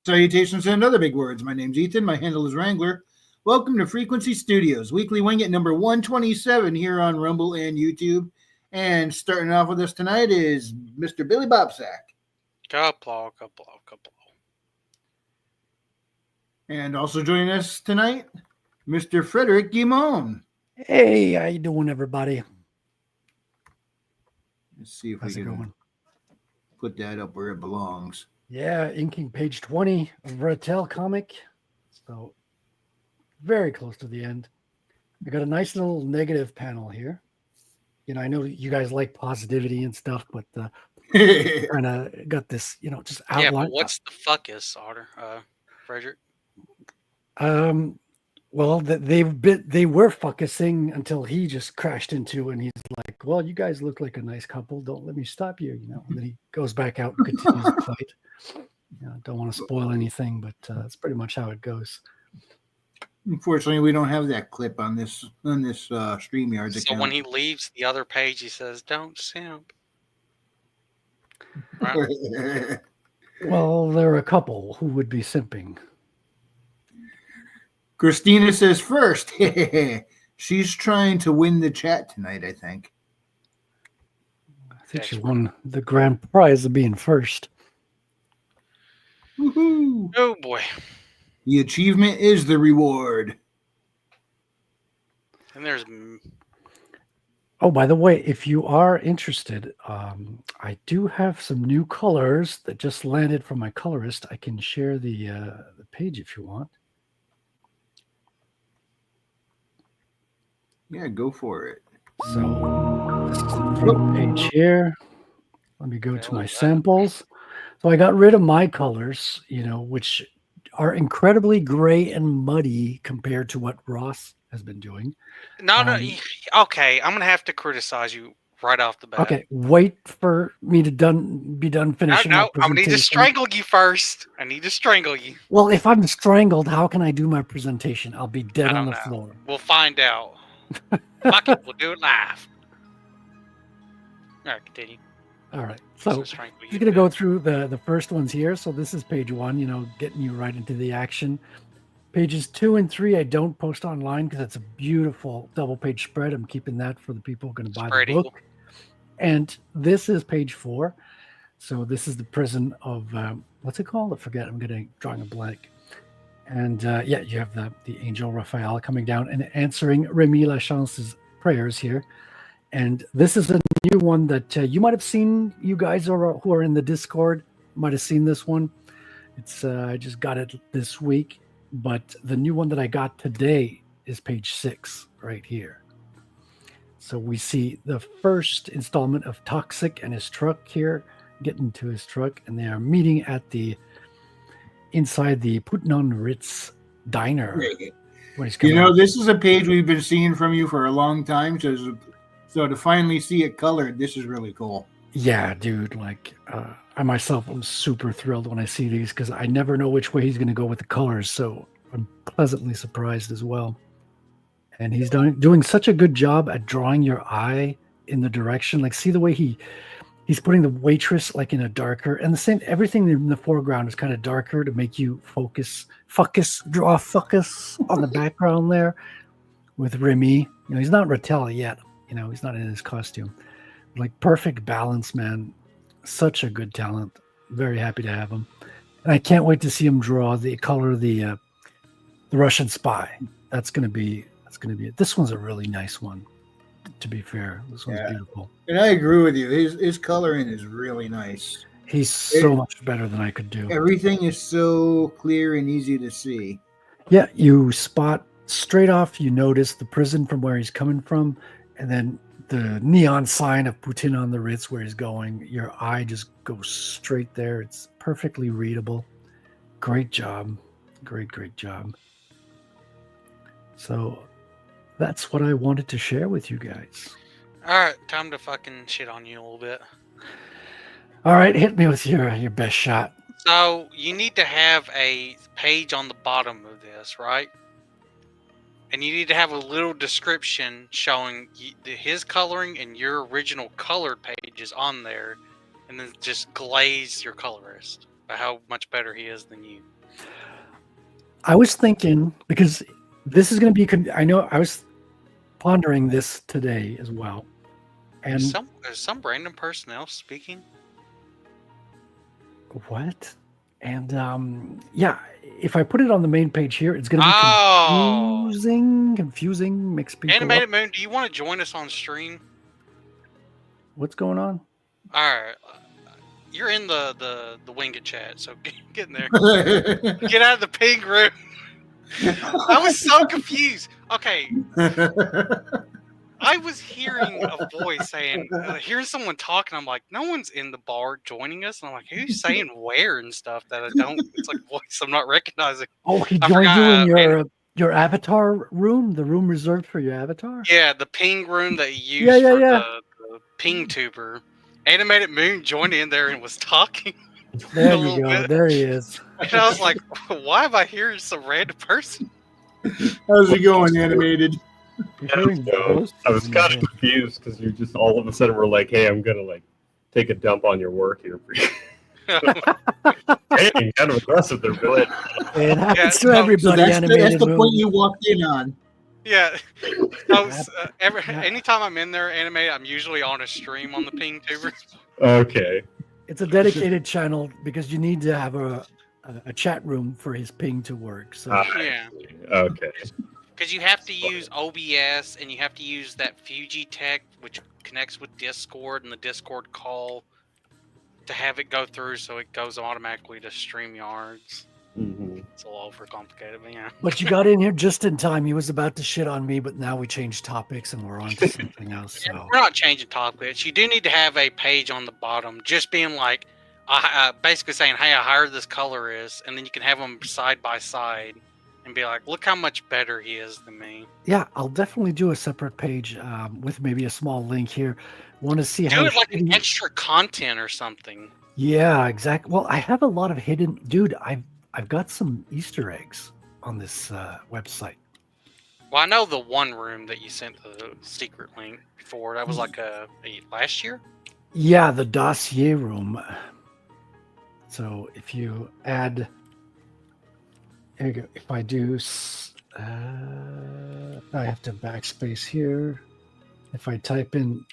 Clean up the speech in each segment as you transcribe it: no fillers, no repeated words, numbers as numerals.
Salutations and other big words. My name's Ethan. My handle is Wrangler. Welcome to Frequency Studios, weekly wing at number 127 here on Rumble and YouTube. And starting off with us tonight is Mr. Billy Bobsack. Couple. And also joining us tonight, Mr. Frederick Guimon. Hey, how you doing, everybody? Let's see if How's we it can going? put that up where it belongs. Yeah, inking page 20 of Vertel comic. So very close to the end. I got a nice little negative panel here. You know, I know you guys like positivity and stuff, but kind of got this, just outline. Yeah, but what's the fuckus, Otter, Frederick? Well, they were focusing until he just crashed into, and he's like, "Well, you guys look like a nice couple. Don't let me stop you." And then he goes back out and continues the fight. Don't want to spoil anything, but that's pretty much how it goes. Unfortunately, we don't have that clip on this StreamYard account. So when he leaves the other page, he says, "Don't simp." Right? Well, there are a couple who would be simping. Christina says first. She's trying to win the chat tonight, I think. I think she won the grand prize of being first. Woohoo! Oh boy. The achievement is the reward. And there's... Oh, by the way, if you are interested, I do have some new colors that just landed from my colorist. I can share the page if you want. Yeah, go for it. So this is the front page here. Let me go to my samples. So I got rid of my colors, which are incredibly gray and muddy compared to what Ross has been doing. No. Okay, I'm gonna have to criticize you right off the bat. Okay, wait for me to be done finishing. No, I'm gonna need to strangle you first. I need to strangle you. Well, if I'm strangled, how can I do my presentation? I'll be dead on the floor. We'll find out. Fuck it, we'll do it live. All right, continue. All right, so I'm going to go through the first ones here. So this is page 1, getting you right into the action. Pages 2 and 3, I don't post online because it's a beautiful double-page spread. I'm keeping that for the people who are going to buy the book. And this is page 4. So this is the prison of, what's it called? I forget. I'm drawing a blank. And you have the angel Raphael coming down and answering Remy Lachance's prayers here. And this is a new one that you might have seen. You guys who are in the Discord might have seen this one. It's I just got it this week, but the new one that I got today is page 6 right here. So we see the first installment of Toxic and his truck here, getting to his truck, and they are meeting at inside the Putting on Ritz diner. This is a page we've been seeing from you for a long time. So to finally see it colored, this is really cool. Yeah, dude. I myself am super thrilled when I see these because I never know which way he's going to go with the colors. So I'm pleasantly surprised as well. And he's doing such a good job at drawing your eye in the direction. See the way he's putting the waitress in a darker, and the same, everything in the foreground is kind of darker to make you draw focus on the background there with Remy. He's not Rattel yet. He's not in his costume. Perfect balance, man. Such a good talent. Very happy to have him. And I can't wait to see him draw the Russian spy. That's gonna be it. This one's a really nice one. To be fair, this one's beautiful. And I agree with you. His coloring is really nice. He's so much better than I could do. Everything is so clear and easy to see. Yeah, you spot straight off. You notice the prison from where he's coming from, and then the neon sign of Putin on the Ritz where he's going. Your eye just goes straight there. It's perfectly readable. Great job. Great job. So that's what I wanted to share with you guys. All right, time to fucking shit on you a little bit. All right, hit me with your best shot. So you need to have a page on the bottom of this, right? And you need to have a little description showing his coloring and your original colored pages on there, and then just glaze your colorist by how much better he is than you. I was thinking, because this is going to be, I know I was pondering this today as well. And Is some random person else speaking? what? And yeah, if I put it on the main page here, it's going to be confusing, mix people Animated up. Moon, do you want to join us on stream? What's going on? All right. You're in the Wing It chat, so get in there. Get out of the pink room. I was so confused. Okay. I was hearing a voice saying, hearing someone talking. I'm like, no one's in the bar joining us. And I'm like, who's saying where and stuff that I don't, it's like a voice I'm not recognizing. Oh, he joined you in your avatar room, the room reserved for your avatar? Yeah, the ping room that you use for the ping tuber. Animated Moon joined in there and was talking. There you go. Bit. There he is. And I was like, why am I hearing some random person? How's it going, Animated? I was kind of confused because you just all of a sudden were like, hey, I'm going to like take a dump on your work here for you. Hey, kind of aggressive there, Billy. It happens to everybody. So that's the point you walked in on. Yeah. Anytime I'm in there, Animated, I'm usually on a stream on the ping tuber. Okay. It's a dedicated channel because you need to have a chat room for his ping to work. So yeah. Okay. Because you have to use OBS and you have to use that Fuji Tech, which connects with Discord and the Discord call to have it go through, so it goes automatically to StreamYards. Mm-hmm. It's a little overcomplicated, but yeah. But you got in here just in time. He was about to shit on me, but now we changed topics and we're on to something else. So. We're not changing topics. You do need to have a page on the bottom, just being like, basically saying, hey, I hired this colorist, and then you can have them side by side and be like, look how much better he is than me. Yeah, I'll definitely do a separate page with maybe a small link here. Want to see how do it like an extra content or something. Yeah, exactly. Well, I have a lot of hidden, dude. I've got some Easter eggs on this website. Well, I know the one room that you sent the secret link for. That was like last year? Yeah, the dossier room. So if you add, here you go. If I do, I have to backspace here. If I type in,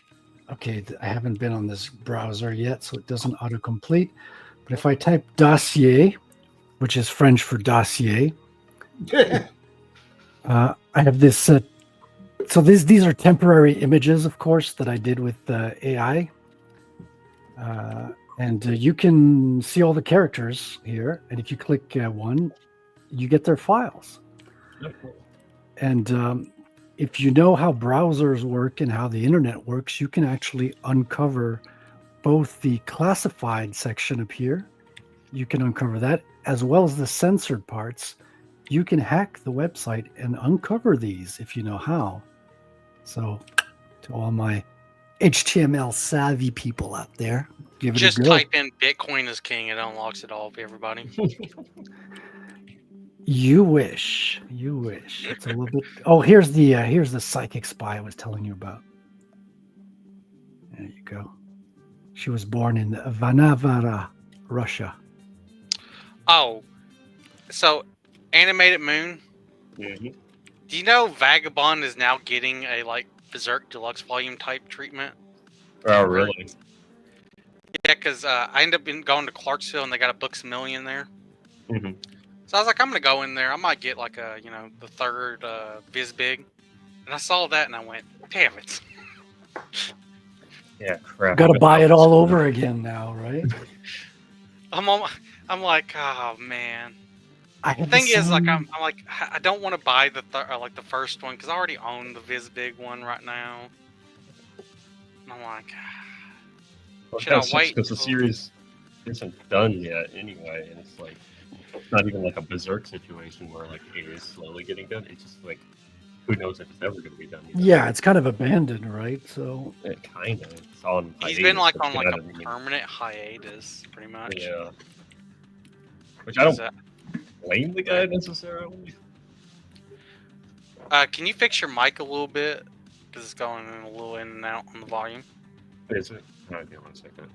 okay, I haven't been on this browser yet, so it doesn't autocomplete. But if I type dossier, which is French for dossier, I have this. So these are temporary images, of course, that I did with AI. And you can see all the characters here. And if you click one, you get their files. And if you know how browsers work and how the internet works, you can actually uncover both the classified section up here. You can uncover that, as well as the censored parts. You can hack the website and uncover these if you know how. So to all my HTML savvy people out there, give it a go. Just type in Bitcoin is king. It unlocks it all for everybody. You wish. You wish. It's a little bit. Oh, here's the psychic spy I was telling you about. There you go. She was born in Vanavara, Russia. Oh, so Animated Moon. Mm-hmm. Do you know Vagabond is now getting a like Berserk Deluxe Volume type treatment? Oh, really? Yeah, because I ended up going to Clarksville and they got a Books A Million there. Mm-hmm. So I was like, I'm gonna go in there. I might get like the third Vizbig, and I saw that and I went, damn it. Yeah, crap. Got to buy it all over again now, right? I'm like, oh man. The thing is, like, I'm like, I don't want to buy the first one because I already own the Vizbig one right now. And I'm like, should I wait? Because the series isn't done yet anyway, and it's like not even like a Berserk situation where like it is slowly getting done. It's just like who knows if it's ever going to be done. Yeah, it's kind of abandoned, right? So it kind of. It's on. He's been like on like a permanent hiatus, pretty much. Yeah. Which I don't blame the guy necessarily. Can you fix your mic a little bit? Because it's going in a little in and out on the volume. Is it? Okay, 1 second.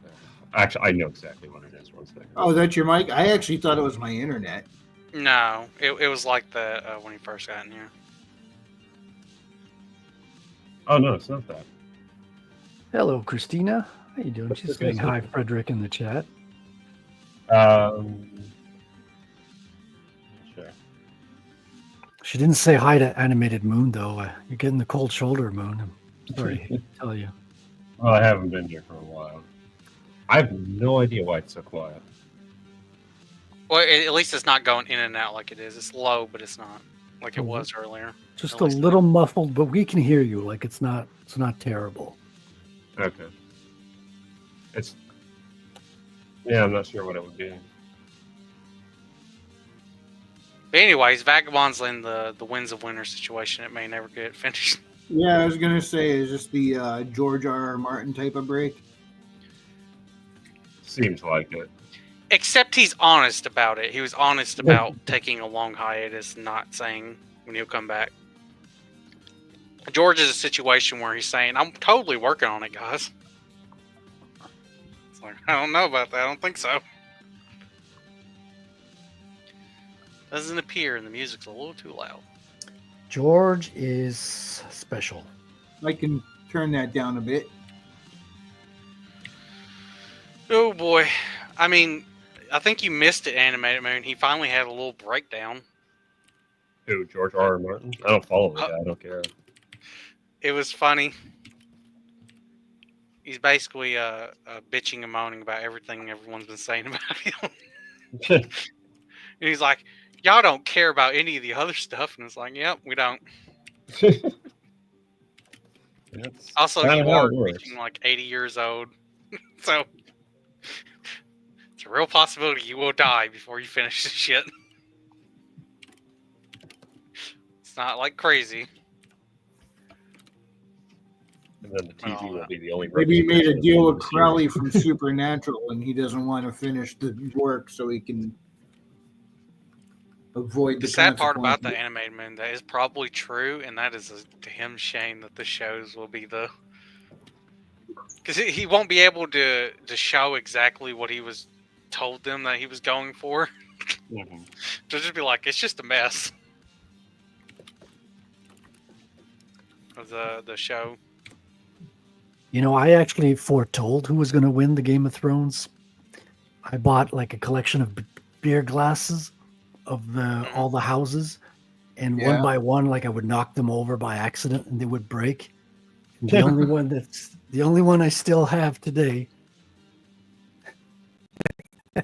Actually, I know exactly what it is. 1 second. Oh, that's your mic? I actually thought it was my internet. No, it was like the when he first got in here. Oh no, it's not that. Hello, Christina. How you doing? What's She's the saying hi, question? Frederick, in the chat. Sure. She didn't say hi to Animated Moon, though. You're getting the cold shoulder, Moon. I'm sorry to tell you. Well, I haven't been here for a while. I have no idea why it's so quiet. Well, at least it's not going in and out like it is. It's low, but it's not like it was earlier. Just At a least little muffled, but we can hear you. Like it's not terrible. Okay. Yeah, I'm not sure what it would be. But anyways, Vagabond's in the Winds of Winter situation. It may never get finished. Yeah, I was gonna say, is this the George R.R. Martin type of break? Seems like it. Except he's honest about it. He was honest about taking a long hiatus, not saying when he'll come back. George is a situation where he's saying, I'm totally working on it, guys. It's like, I don't know about that. I don't think so. Doesn't appear, and the music's a little too loud. George is special. I can turn that down a bit. Oh boy. I mean, I think you missed it, Animated Moon. He finally had a little breakdown. Who, George R.R. Martin? I don't follow the guy. I don't care. It was funny. He's basically bitching and moaning about everything everyone's been saying about him. And he's like, y'all don't care about any of the other stuff. And it's like, yep, we don't. Also, you are reaching like 80 years old. So it's a real possibility you will die before you finish this shit. It's not like crazy. And then the TV will be the only. Maybe he made a deal with Crowley from Supernatural, and he doesn't want to finish the work so he can avoid the sad part about the Animated Moon, that is probably true, and that is a damn shame that the shows will be the. Because he won't be able to show exactly what he was told them that he was going for. Mm-hmm. They'll just be like, it's just a mess. Of the show. You know, I actually foretold who was going to win the Game of Thrones. I bought like a collection of beer glasses of all the houses, and one by one, like I would knock them over by accident, and they would break. And the only one I still have today is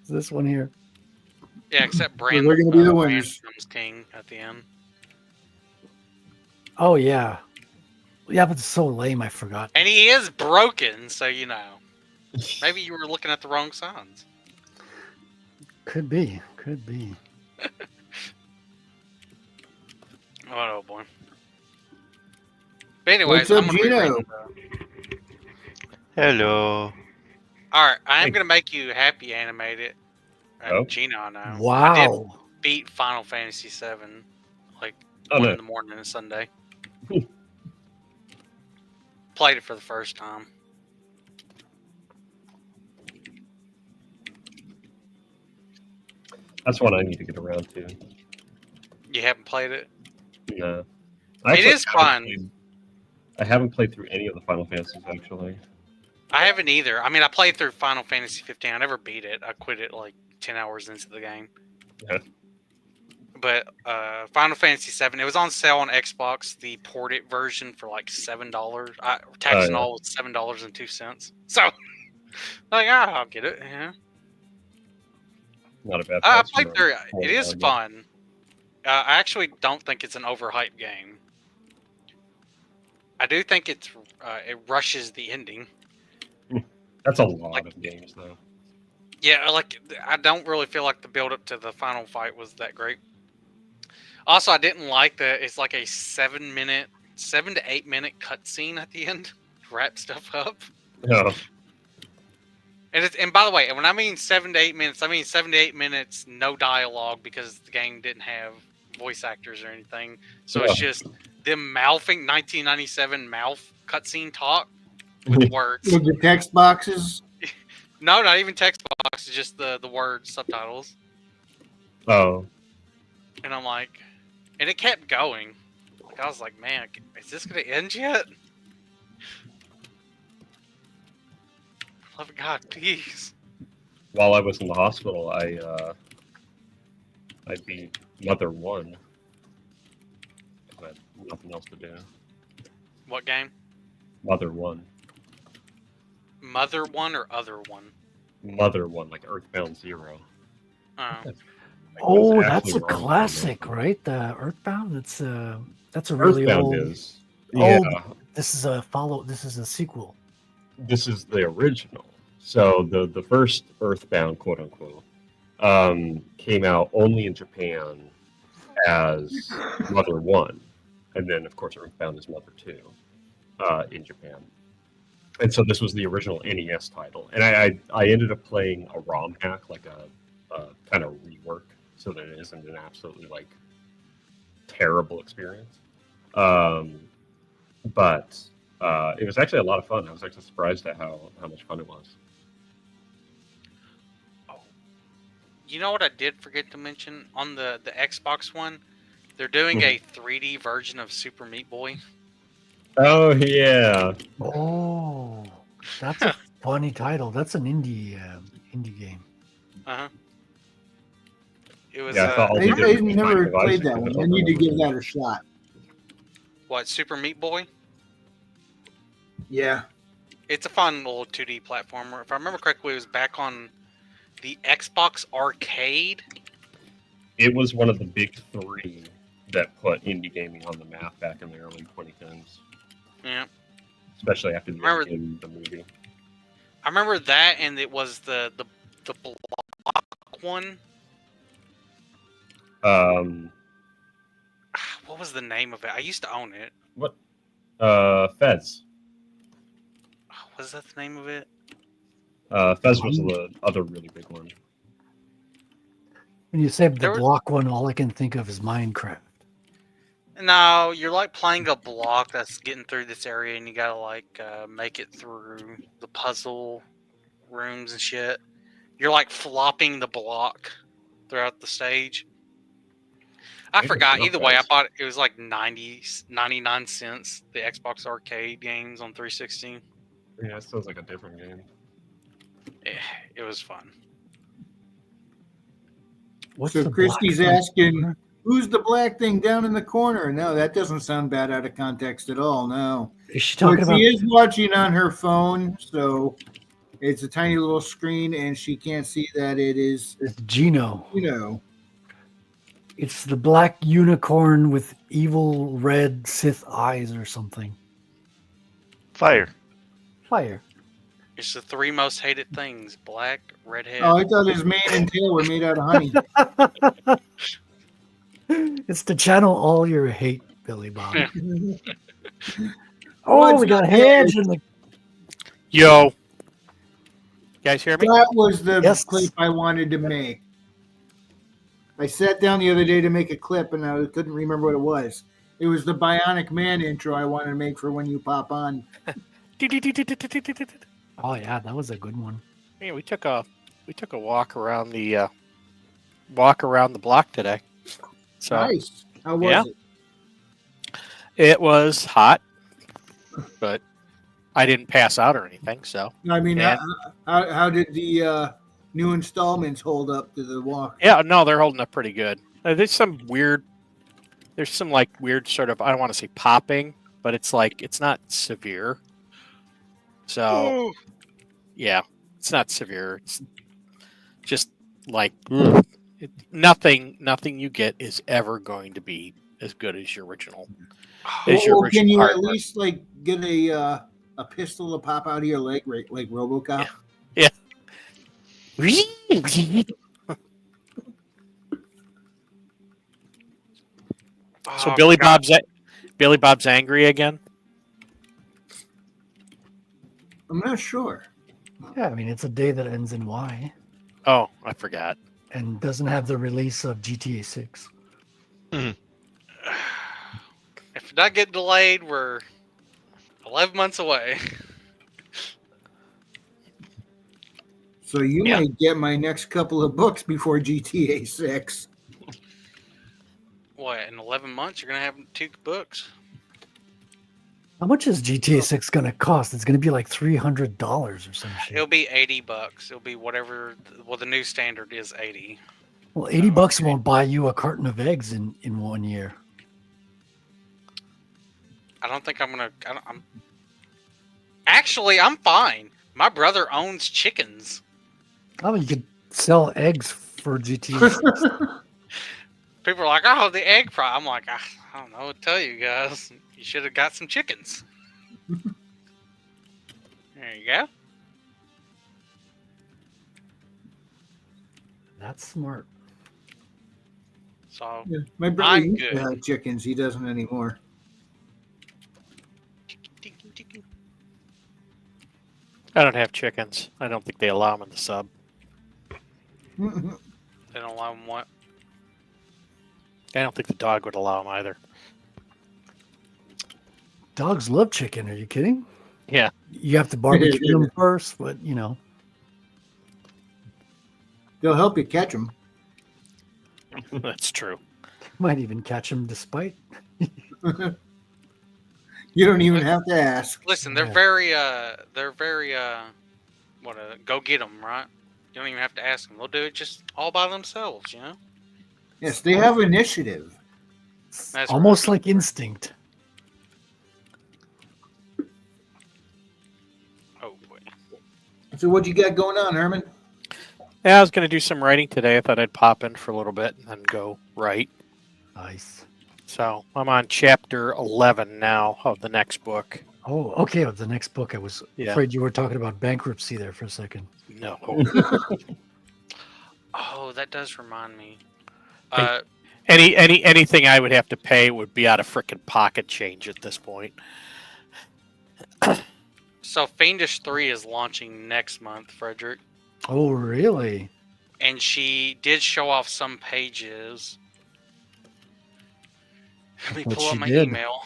this one here. Yeah, except Bran. We're going to be the winners. Becomes king at the end. Oh yeah. Yeah, but it's so lame, I forgot. And he is broken, so you know. Maybe you were looking at the wrong signs. Could be. Oh boy. But anyways, what's up, I'm gonna Geno? Hello. Alright, I am gonna make you happy, Animated. Geno now. Wow. I did beat Final Fantasy VII like 1 in the morning on Sunday. Played it for the first time. That's one I need to get around to. You haven't played it? No. It is fun. I haven't played through any of the Final Fantasies, actually. I haven't either. I mean, I played through Final Fantasy 15. I never beat it. I quit it like 10 hours into the game. Yeah. But Final Fantasy 7, it was on sale on Xbox, the ported version for like $7. Tax and all was $7.02. So, like, I'll get it. Yeah. Not a bad. I played through it. It is fun. I actually don't think it's an overhyped game. I do think it rushes the ending. That's a lot of games, though. Yeah, like I don't really feel like the build up to the final fight was that great. Also, I didn't like that it's like a 7 to 8 minute cutscene at the end to wrap stuff up. Yeah. And by the way, when I mean 7 to 8 minutes, I mean 7 to 8 minutes no dialogue because the game didn't have voice actors or anything. So it's just them mouthing 1997 mouth cutscene talk with words. With the text boxes? No, not even text boxes, just the word subtitles. Oh, And I'm like, and it kept going. Like I was like, man, is this gonna end yet? Love of God, please. while I was in the hospital, I beat Mother 1. I had nothing else to do. What game? Mother 1. Mother one or other one? Mother 1, like Earthbound 0. Oh. Like, it Oh, was that's actually a wrong. classic, right? The Earthbound. That's a really Earthbound old. is. Yeah, This is a follow. This is a sequel. this is the original. So the first Earthbound, quote unquote, came out only in Japan as Mother 1. And then, of course, Earthbound is Mother 2 in Japan. And so this was the original NES title. And I ended up playing a ROM hack, like a kind of rework, so that it isn't an absolutely, like, terrible experience. But it was actually a lot of fun. I was actually surprised at how much fun it was. You know what I did forget to mention on the Xbox One? They're doing a 3D version of Super Meat Boy. Oh, yeah. Oh, that's a funny title. That's an indie game. Uh-huh. It was Yeah, I thought all I, they did I was make never devices played that because one. I I don't need to remember give the that name. a shot. what, Super Meat Boy? Yeah. It's a fun little 2D platformer. If I remember correctly, it was back on the Xbox Arcade. It was one of the big three that put indie gaming on the map back in the early 2010s, Yeah. especially after the Remember- ending of the movie. I remember that, and it was the block one. What was the name of it? I used to own it. What? Fez. Was that the name of it? Fez was the other really big one. When you say the There was- block one, all I can think of is Minecraft. No, you're like playing a block that's getting through this area, and you gotta like make it through the puzzle rooms and shit. You're like flopping the block throughout the stage. I Maybe forgot. it's Either not way, I Fez. bought it was like 99 cents. The Xbox Arcade games on 360. Yeah, it sounds like a different game. It was fun. What's So the Christy's black thing? asking, who's the black thing down in the corner? No, that doesn't sound bad out of context at all. No. Is she But talking about? she is watching on her phone, so it's a tiny little screen, and she can't see that it is, It's Geno. It's the black unicorn with evil red Sith eyes or something. Fire. It's the three most hated things: black, redhead. Oh, I thought his mane and tail were made out of honey. It's to channel all your hate, Billy Bob. Yeah. Oh, What's we got up, hands in the. Yo. You guys hear me? That was the Yes. clip I wanted to make. I sat down the other day to make a clip, and I couldn't remember what it was. It was the Bionic Man intro I wanted to make for when you pop on. Oh yeah, that was a good one. Yeah, we took a walk around the block today. So Nice. How was Yeah. it? it was hot, but I didn't pass out or anything. So I mean, Yeah. how did the new installments hold up to the walk? yeah, no, they're holding up pretty good. There's some weird sort of, I don't want to say popping, but it's like it's not severe. So yeah, it's not severe. It's just like nothing you get is ever going to be as good as your original. As your Well, can original you at hardware. least like get a pistol to pop out of your leg, like RoboCop? Yeah. So Oh, Billy God. Bob's angry again. I'm not sure. Yeah, I mean it's a day that ends in Y Oh, I forgot. and doesn't have the release of GTA 6. If it doesn't get delayed, we're 11 months away. So you Yeah. might get my next couple of books before GTA 6. what, in 11 months, you're going to have 2 books. How much is GTA 6 going to cost? It's going to be like $300 or some shit. It'll be $80. It'll be whatever. Well, the new standard is 80. Well, $80 won't buy you a carton of eggs in 1 year. I don't think I'm going to. Actually, I'm fine. My brother owns chickens. Oh, you could sell eggs for GTA 6. People are like, oh, the egg fry. I'm like, I don't know what to tell you guys. You should have got some chickens. There you go. That's smart. So, Yeah, my brother I'm used to good. have chickens. He doesn't anymore. I don't have chickens. I don't think they allow them in the sub. They don't allow them what? I don't think the dog would allow them either. Dogs love chicken. Are you kidding? Yeah. You have to barbecue them first, but you know. They'll help you catch them. That's true. Might even catch them despite. You don't even have to ask. Listen, they're Yeah. very, go get them, right? You don't even have to ask them. They'll do it just all by themselves, you know? Yes, they have initiative. That's Almost like instinct. Oh, boy. So what you got going on, Herman? Yeah, I was going to do some writing today. I thought I'd pop in for a little bit and then go write. Nice. So I'm on chapter 11 now of the next book. Oh, okay. The next book. I was afraid you were talking about bankruptcy there for a second. No. Oh, that does remind me. Hey. Anything I would have to pay would be out of frickin' pocket change at this point. So Fiendish 3 is launching next month, Frederick. Oh, really? And she did show off some pages. Let me What pull up she my did? email.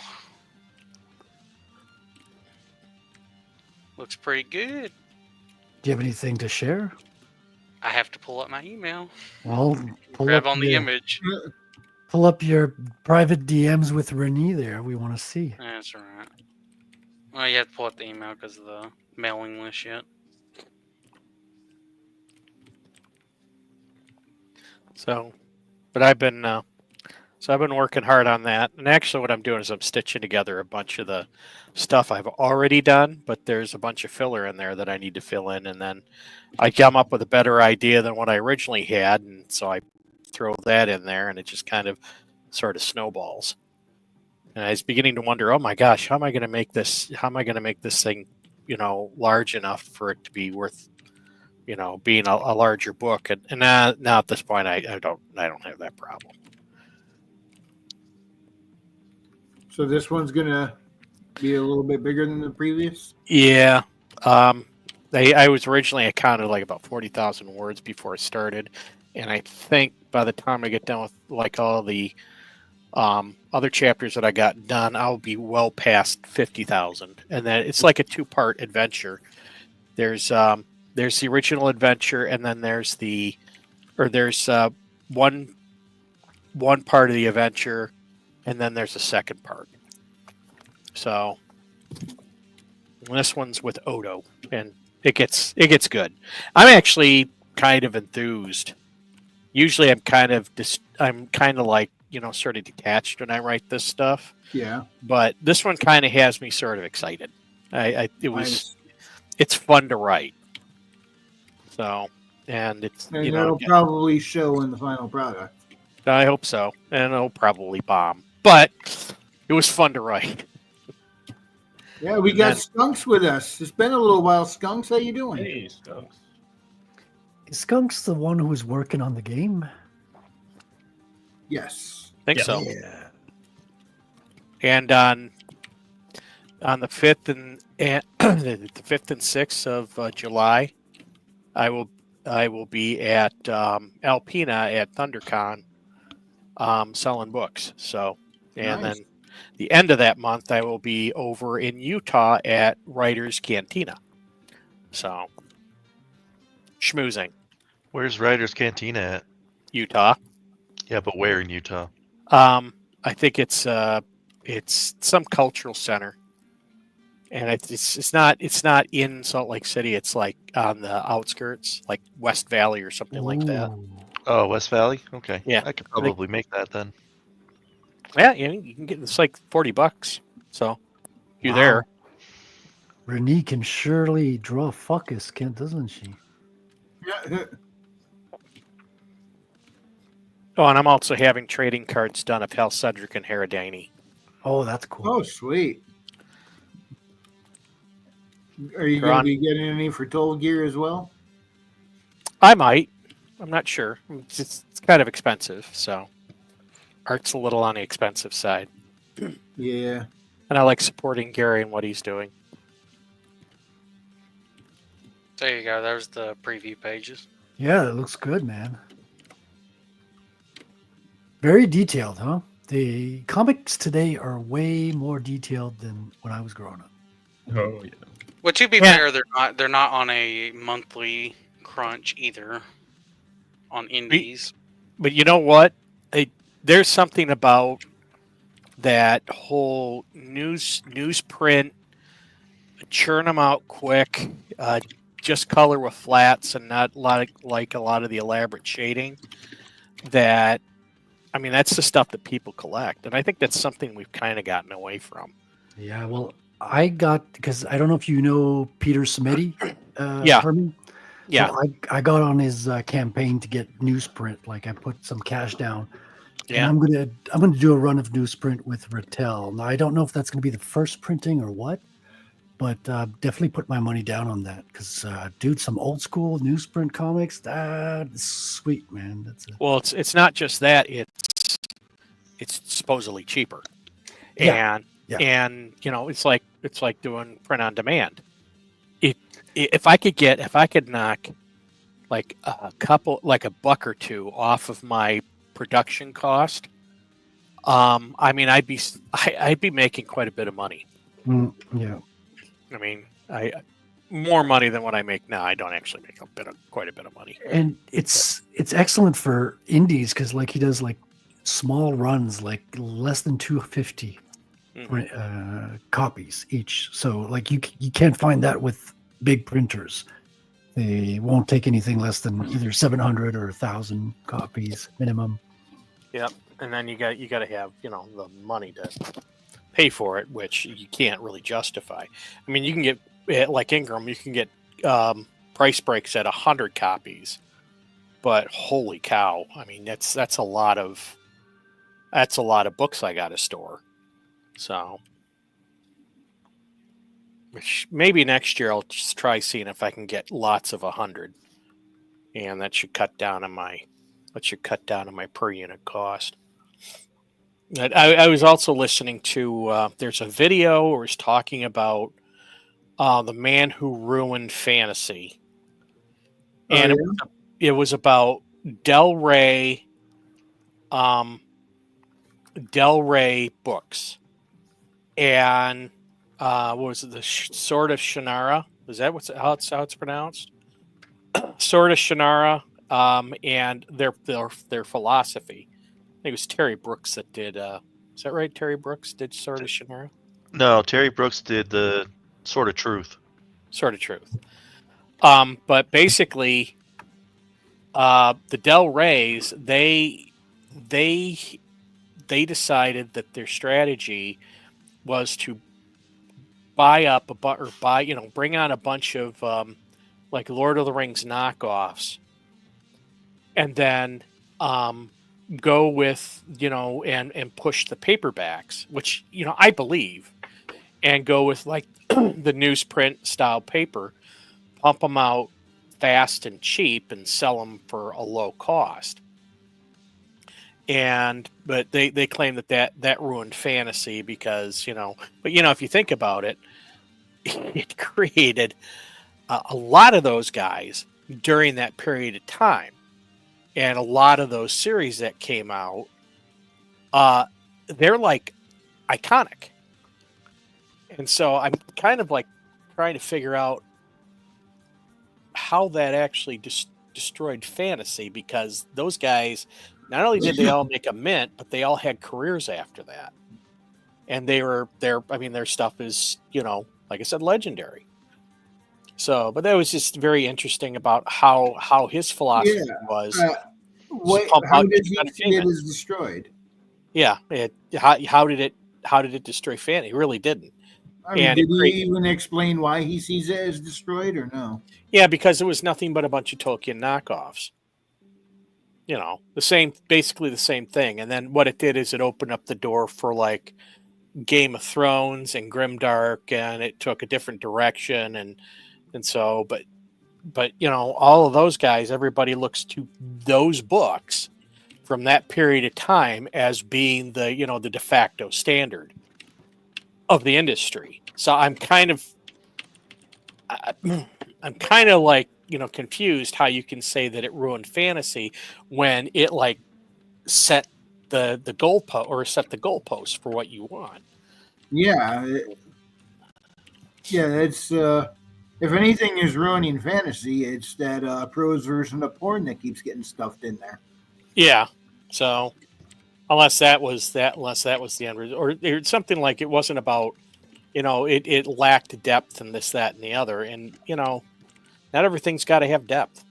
Looks pretty good. Do you have anything to share? I have to pull up my email. Well, Grab on the image. Pull up your private DMs with Renee there. We want to see. That's all right. Well, you have to pull up the email because of the mailing list yet. So, but I've been working hard on that. And actually, what I'm doing is I'm stitching together a bunch of the stuff I've already done, but there's a bunch of filler in there that I need to fill in, and then I come up with a better idea than what I originally had, and so I throw that in there, and it just kind of sort of snowballs. And I was beginning to wonder, oh my gosh, how am I going to make this? How am I going to make this thing, large enough for it to be worth, being a larger book? And now at this point, I don't have that problem. So this one's gonna be a little bit bigger than the previous. Yeah. I was originally accounted like about 40,000 words before it started, and I think by the time I get done with like all the other chapters that I got done, I'll be well past 50,000. And then it's like a 2-part adventure. There's the original adventure, and then there's one part of the adventure, and then there's a second part. So this one's with Odo, and it gets good. I'm actually kind of enthused. Usually I'm kind of like, sort of detached when I write this stuff. Yeah. But this one kind of has me sort of excited. It's fun to write. So, and it's, And that'll probably show in the final product. I hope so. And it'll probably bomb. But it was fun to write. Yeah, we got Skunks with us. It's been a little while. Skunks, how you doing? Hey, Skunks. Is Skunk's the one who's working on the game? Yes. I think so. Yeah. And on the 5th and the 5th and 6th of July, I will be at Alpena at ThunderCon selling books. So, and Nice. then the end of that month, I will be over in Utah at Writers Cantina. So, schmoozing. Where's Ryder's Cantina at? Utah. Yeah, but where in Utah? I think it's some cultural center, and it's not in Salt Lake City. It's like on the outskirts, like West Valley or something like that. Ooh. Oh, West Valley. Okay. Yeah. I could probably make that then. Yeah, you can get it's like $40. So you Wow. there? Renee can surely draw focus, doesn't she? Yeah. Oh, and I'm also having trading cards done of Hal Cedric and Haradani. Oh, that's cool. Oh, sweet. Are you They're going to on- be getting any for Toll Gear as well? I might. I'm not sure. It's kind of expensive, so art's a little on the expensive side. Yeah. And I like supporting Gary and what he's doing. There you go. There's the preview pages. Yeah, it looks good, man. Very detailed, huh? The comics today are way more detailed than when I was growing up. Oh yeah. Well, to be Yeah. fair, they're not on a monthly crunch either on indies. But you know what? There's something about that whole newsprint, churn them out quick, just color with flats and not like a lot of the elaborate shading. That, I mean, that's the stuff that people collect, and I think that's something we've kind of gotten away from. Yeah, well, I got, because I don't know if you know Peter Smitty. Yeah. Herman. Yeah, So I got on his campaign to get newsprint. Like I put some cash down. yeah. And I'm gonna do a run of newsprint with Rattel. Now I don't know if that's gonna be the first printing or what, but definitely put my money down on that because, dude, some old school newsprint comics, that's sweet, man. That's Well, it's not just that; it's supposedly cheaper, Yeah, and you know, it's like doing print on demand. If I could knock like a couple, like a buck or two off of my production cost, I mean, I'd be making quite a bit of money. yeah. I mean, more money than what I make now. I don't actually make quite a bit of money. And it's excellent for indies because like he does like small runs, like less than 250 copies each. So like you can't find that with big printers. They won't take anything less than either 700 or 1,000 copies minimum. Yep, and then you got to have the money to pay for it, which you can't really justify. I mean, you can get like Ingram, you can get price breaks at 100 copies, but holy cow! I mean, that's a lot of books I got to store. So, which maybe next year I'll just try seeing if I can get lots of 100, and that should cut down on my per unit cost. I was also listening to there's a video where he's talking about the man who ruined fantasy, and it was about Del Rey books, and what was it, the Sword of Shannara? Is that how it's pronounced? Sword of Shannara, and their philosophy. I think it was Terry Brooks that did. Is that right? Terry Brooks did Sword of Shannara. No, Terry Brooks did the Sword of Truth. Sword of Truth. But basically, the Del Reys they decided that their strategy was to bring on a bunch of like Lord of the Rings knockoffs, and then go with and push the paperbacks, which I believe, and go with like the newsprint style paper, pump them out fast and cheap, and sell them for a low cost. But they claim that ruined fantasy because but if you think about it, it created a lot of those guys during that period of time, and a lot of those series that came out, they're like iconic. And so I'm kind of like trying to figure out how that actually destroyed fantasy, because those guys not only did they all make a mint, but they all had careers after that. And their stuff is, like I said, legendary. So, but that was just very interesting about how his philosophy was. How did he see it as destroyed? Yeah, how did it destroy fan? It really didn't. I mean, did he even explain why he sees it as destroyed, or no? Yeah, because it was nothing but a bunch of Tolkien knockoffs. Basically the same thing. And then what it did is it opened up the door for like Game of Thrones and Grimdark, and it took a different direction, and so, but all of those guys, everybody looks to those books from that period of time as being the the de facto standard of the industry. So I'm kind of like confused how you can say that it ruined fantasy when it like set the goalpost for what you want. Yeah, it's if anything is ruining fantasy, it's that prose version of porn that keeps getting stuffed in there. Yeah, so unless that was the end result, or something like it wasn't about it lacked depth and this, that, and the other, and not everything's got to have depth.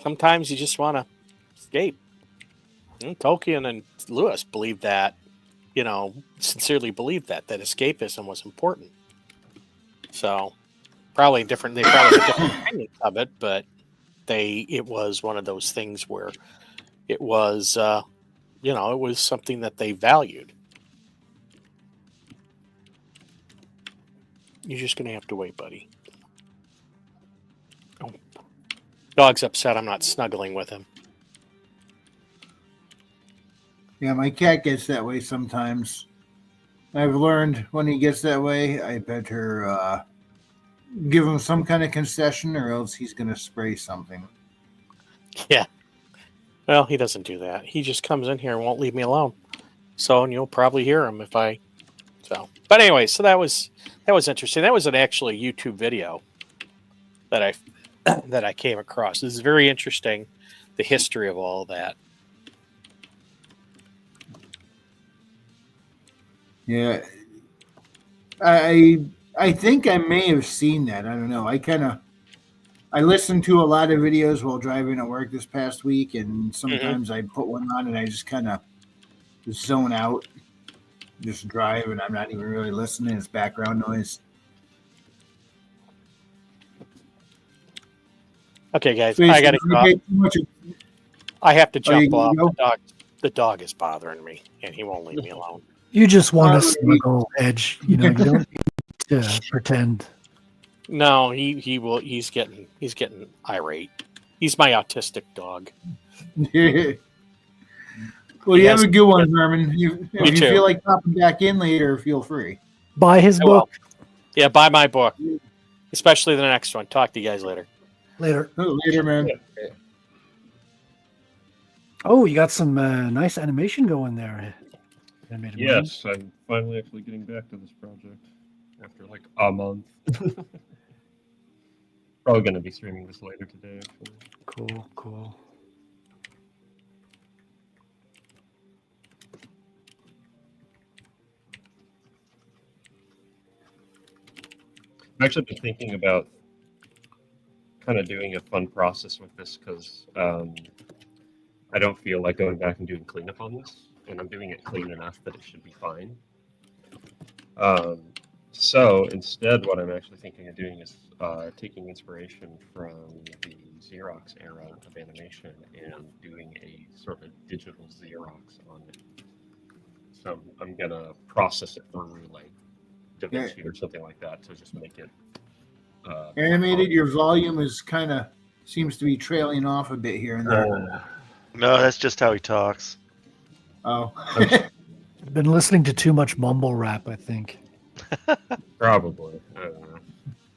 Sometimes you just want to escape. And Tolkien and Lewis believed that, sincerely believed that escapism was important. So they probably had different opinions of it, but it was one of those things where it was, it was something that they valued. You're just going to have to wait, buddy. Oh. Dog's upset I'm not snuggling with him. Yeah, my cat gets that way sometimes. I've learned when he gets that way, I better give him some kind of concession, or else he's going to spray something. Yeah. Well, he doesn't do that. He just comes in here and won't leave me alone. So, and you'll probably hear him if I. So, but anyway, so that was interesting. That was an actually YouTube video that I came across. This is very interesting. The history of all of that. Yeah, I think I may have seen that. I don't know. I listened to a lot of videos while driving at work this past week, and sometimes I put one on and I just kind of zone out, just drive, and I'm not even really listening. It's background noise. Okay, guys, I gotta go. I have to jump off. The dog is bothering me, and he won't leave me alone. You just want to snuggle, Edge. You don't need to pretend. No, he will. He's getting irate. He's my autistic dog. Well, you have a good one, Herman. If you feel like popping back in later, feel free. Buy his book. Yeah, buy my book, especially the next one. Talk to you guys later. Later, man. Oh, you got some nice animation going there. Yes, I'm finally actually getting back to this project after like a month. Probably going to be streaming this later today, actually. Cool. I've actually been thinking about kind of doing a fun process with this because I don't feel like going back and doing cleanup on this, and I'm doing it clean enough that it should be fine. So instead, what I'm actually thinking of doing is taking inspiration from the Xerox era of animation and doing a sort of digital Xerox on it. So I'm gonna process it through like DaVinci or something like that to just make it animated. Your volume is kind of seems to be trailing off a bit here and there. No, that's just how he talks. Oh. I've been listening to too much mumble rap, I think. Probably. I don't know.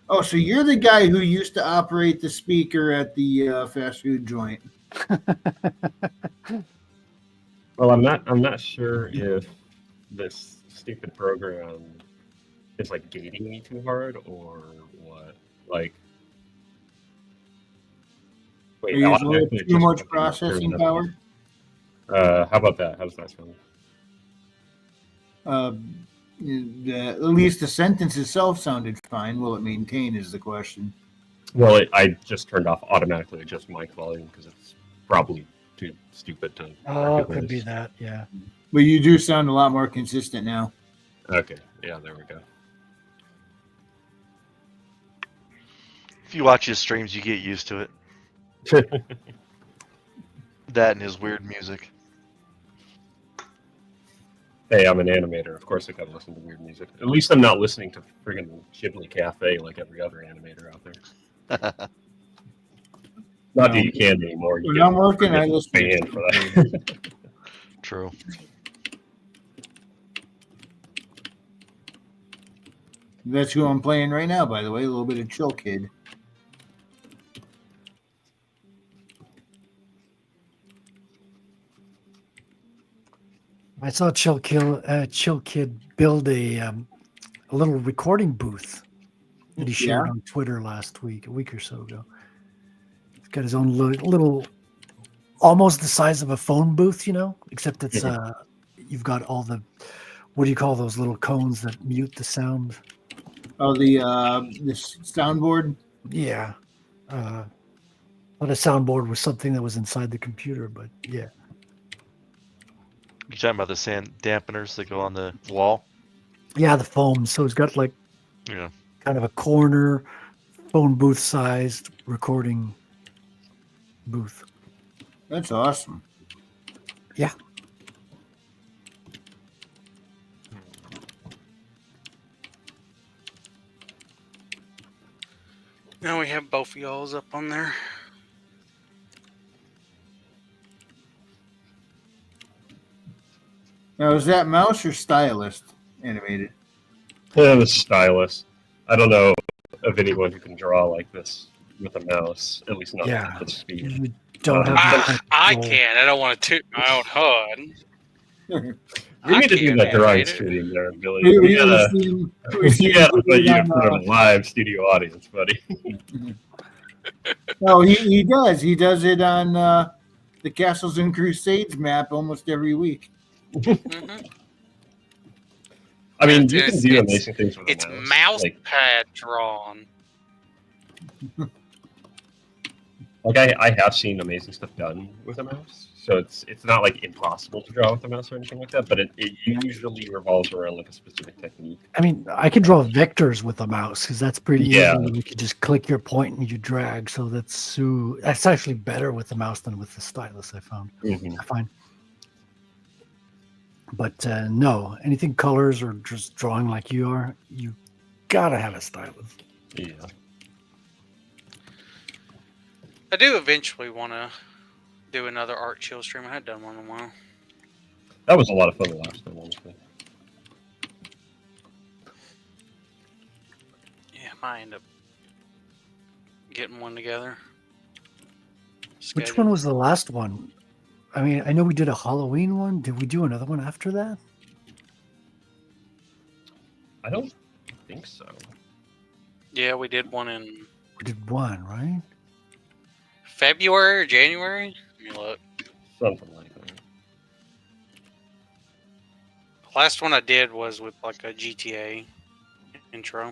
Oh, so you're the guy who used to operate the speaker at the fast food joint. Well, I'm not sure if this stupid program is like gating me too hard or what. Like, Are Wait, you using automatically too much fucking processing turns up. power? How about that? How does that sound? At least the sentence itself sounded fine. Will it maintain is the question. Well, I just turned off automatically adjust mic volume because it's probably too stupid to. Oh, it could recognize. be that. Yeah. But you do sound a lot more consistent now. Okay, yeah, there we go. If you watch his streams, you get used to it. That and his weird music. Hey, I'm an animator. Of course, I gotta listen to weird music. At least I'm not listening to friggin' Ghibli Cafe like every other animator out there. Not that you can anymore. You When get I'm working, I friggin' listen to banned for that. True. That's who I'm playing right now, by the way. A little bit of Chill Kid. I saw Chill Kid build a little recording booth that he shared on Twitter a week or so ago. He's got his own little almost the size of a phone booth, you know, except it's you've got all the, what do you call those little cones that mute the sound? Oh, the soundboard. Yeah. Not a soundboard was something that was inside the computer, but yeah. You talking about the sand dampeners that go on the wall? Yeah, the foam. So it's got like kind of a corner phone booth sized recording booth. That's awesome. Yeah. Now we have both of y'all's up on there. Now, is that mouse or stylist animated? Yeah, the stylus. I don't know of anyone who can draw like this with a mouse, at least not at this speed. You don't have I can. I don't want to toot my own horn. We need to do that drawing stream there, Billy. We gotta put you in front of a live studio audience, buddy. No, he does. He does it on the Castles and Crusades map almost every week. I mean, you can do amazing things with it's a mouse. mouse pad drawn. Like I have seen amazing stuff done with a mouse, so it's not like impossible to draw with a mouse or anything like that. But it usually revolves around like a specific technique. I mean, I can draw vectors with a mouse because that's pretty easy. You can just click your point and you drag. So that's actually better with the mouse than with the stylus. I found. I find. But no, anything colors or just drawing like you are, you gotta have a stylus. Yeah. I do eventually want to do another art chill stream. I hadn't done one in a while. That was a lot of fun the last time, honestly. Yeah, I might end up getting one together. Which one was the last one? I mean, I know we did a Halloween one. Did we do another one after that? I don't think so. Yeah, we did one in... We did one, right? February or January? Let me look. Something like that. Last one I did was with like a GTA intro.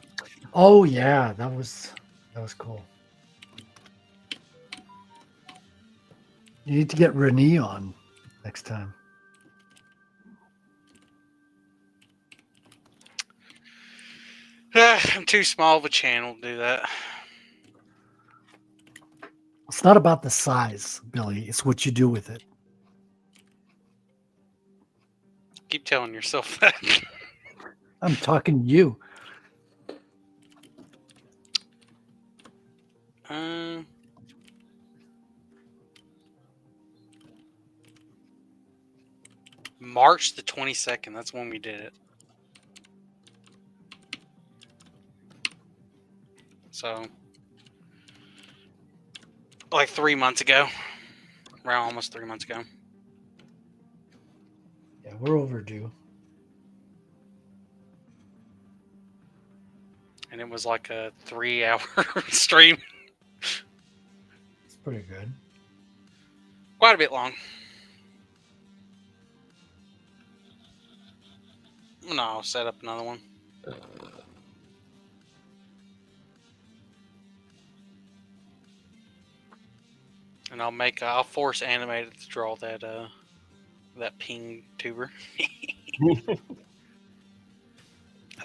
Oh yeah, that was cool. You need to get Renee on next time. I'm too small of a channel to do that. It's not about the size, Billy. It's what you do with it. Keep telling yourself that. I'm talking to you. March the 22nd. That's when we did it. So, like 3 months ago. Around almost 3 months ago. Yeah, we're overdue. And it was like a 3-hour stream. pretty good. Quite a bit long. No, I'll set up another one. And I'll force Animated to draw that ping tuber. I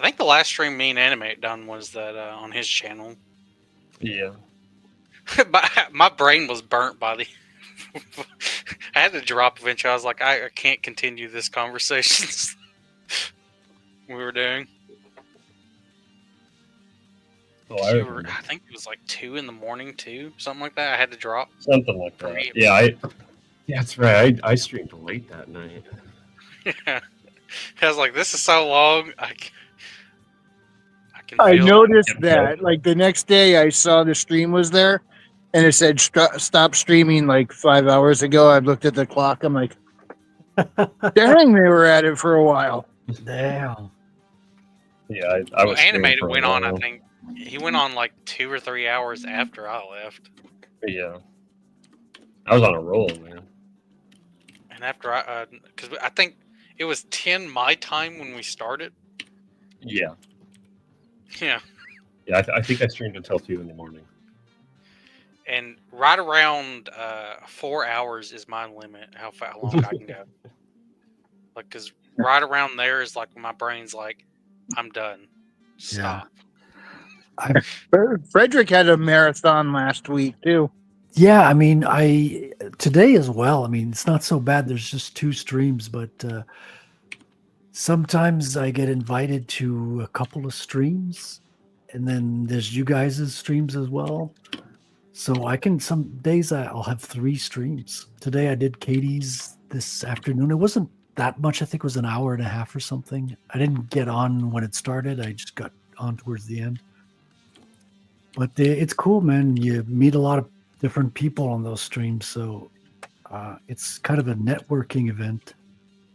think the last stream me and Animate done was that on his channel. Yeah. My brain was burnt by the. I had to drop eventually. I was like, I can't continue this conversation we were doing. Oh, I think it was like 2 a.m. too, something like that. I had to drop. Something like For that. me. Yeah, that's right. I streamed late that night. Yeah. I was like, this is so long. I can I feel noticed that. Like the next day, I saw the stream was there, and it said stop streaming like 5 hours ago. I looked at the clock. I'm like, dang, they were at it for a while. Damn. Yeah, I was Animated went on. I think he went on like 2 or 3 hours after I left. Yeah, I was on a roll, man. And after because I think it was 10 my time when we started. Yeah. Yeah. Yeah, I think I streamed until 2 a.m. And right around 4 hours is my limit. How long I can go. Like, cause right around there is like my brain's like, I'm done. Stop. Frederick had a marathon last week too. Yeah, I mean, today as well. I mean, it's not so bad. There's just 2 streams, but sometimes I get invited to a couple of streams, and then there's you guys' streams as well. So some days I'll have 3 streams. Today I did Katie's this afternoon. It wasn't that much. I think it was an hour and a half or something. I didn't get on when it started. I just got on towards the end. But it's cool, man. You meet a lot of different people on those streams, so it's kind of a networking event.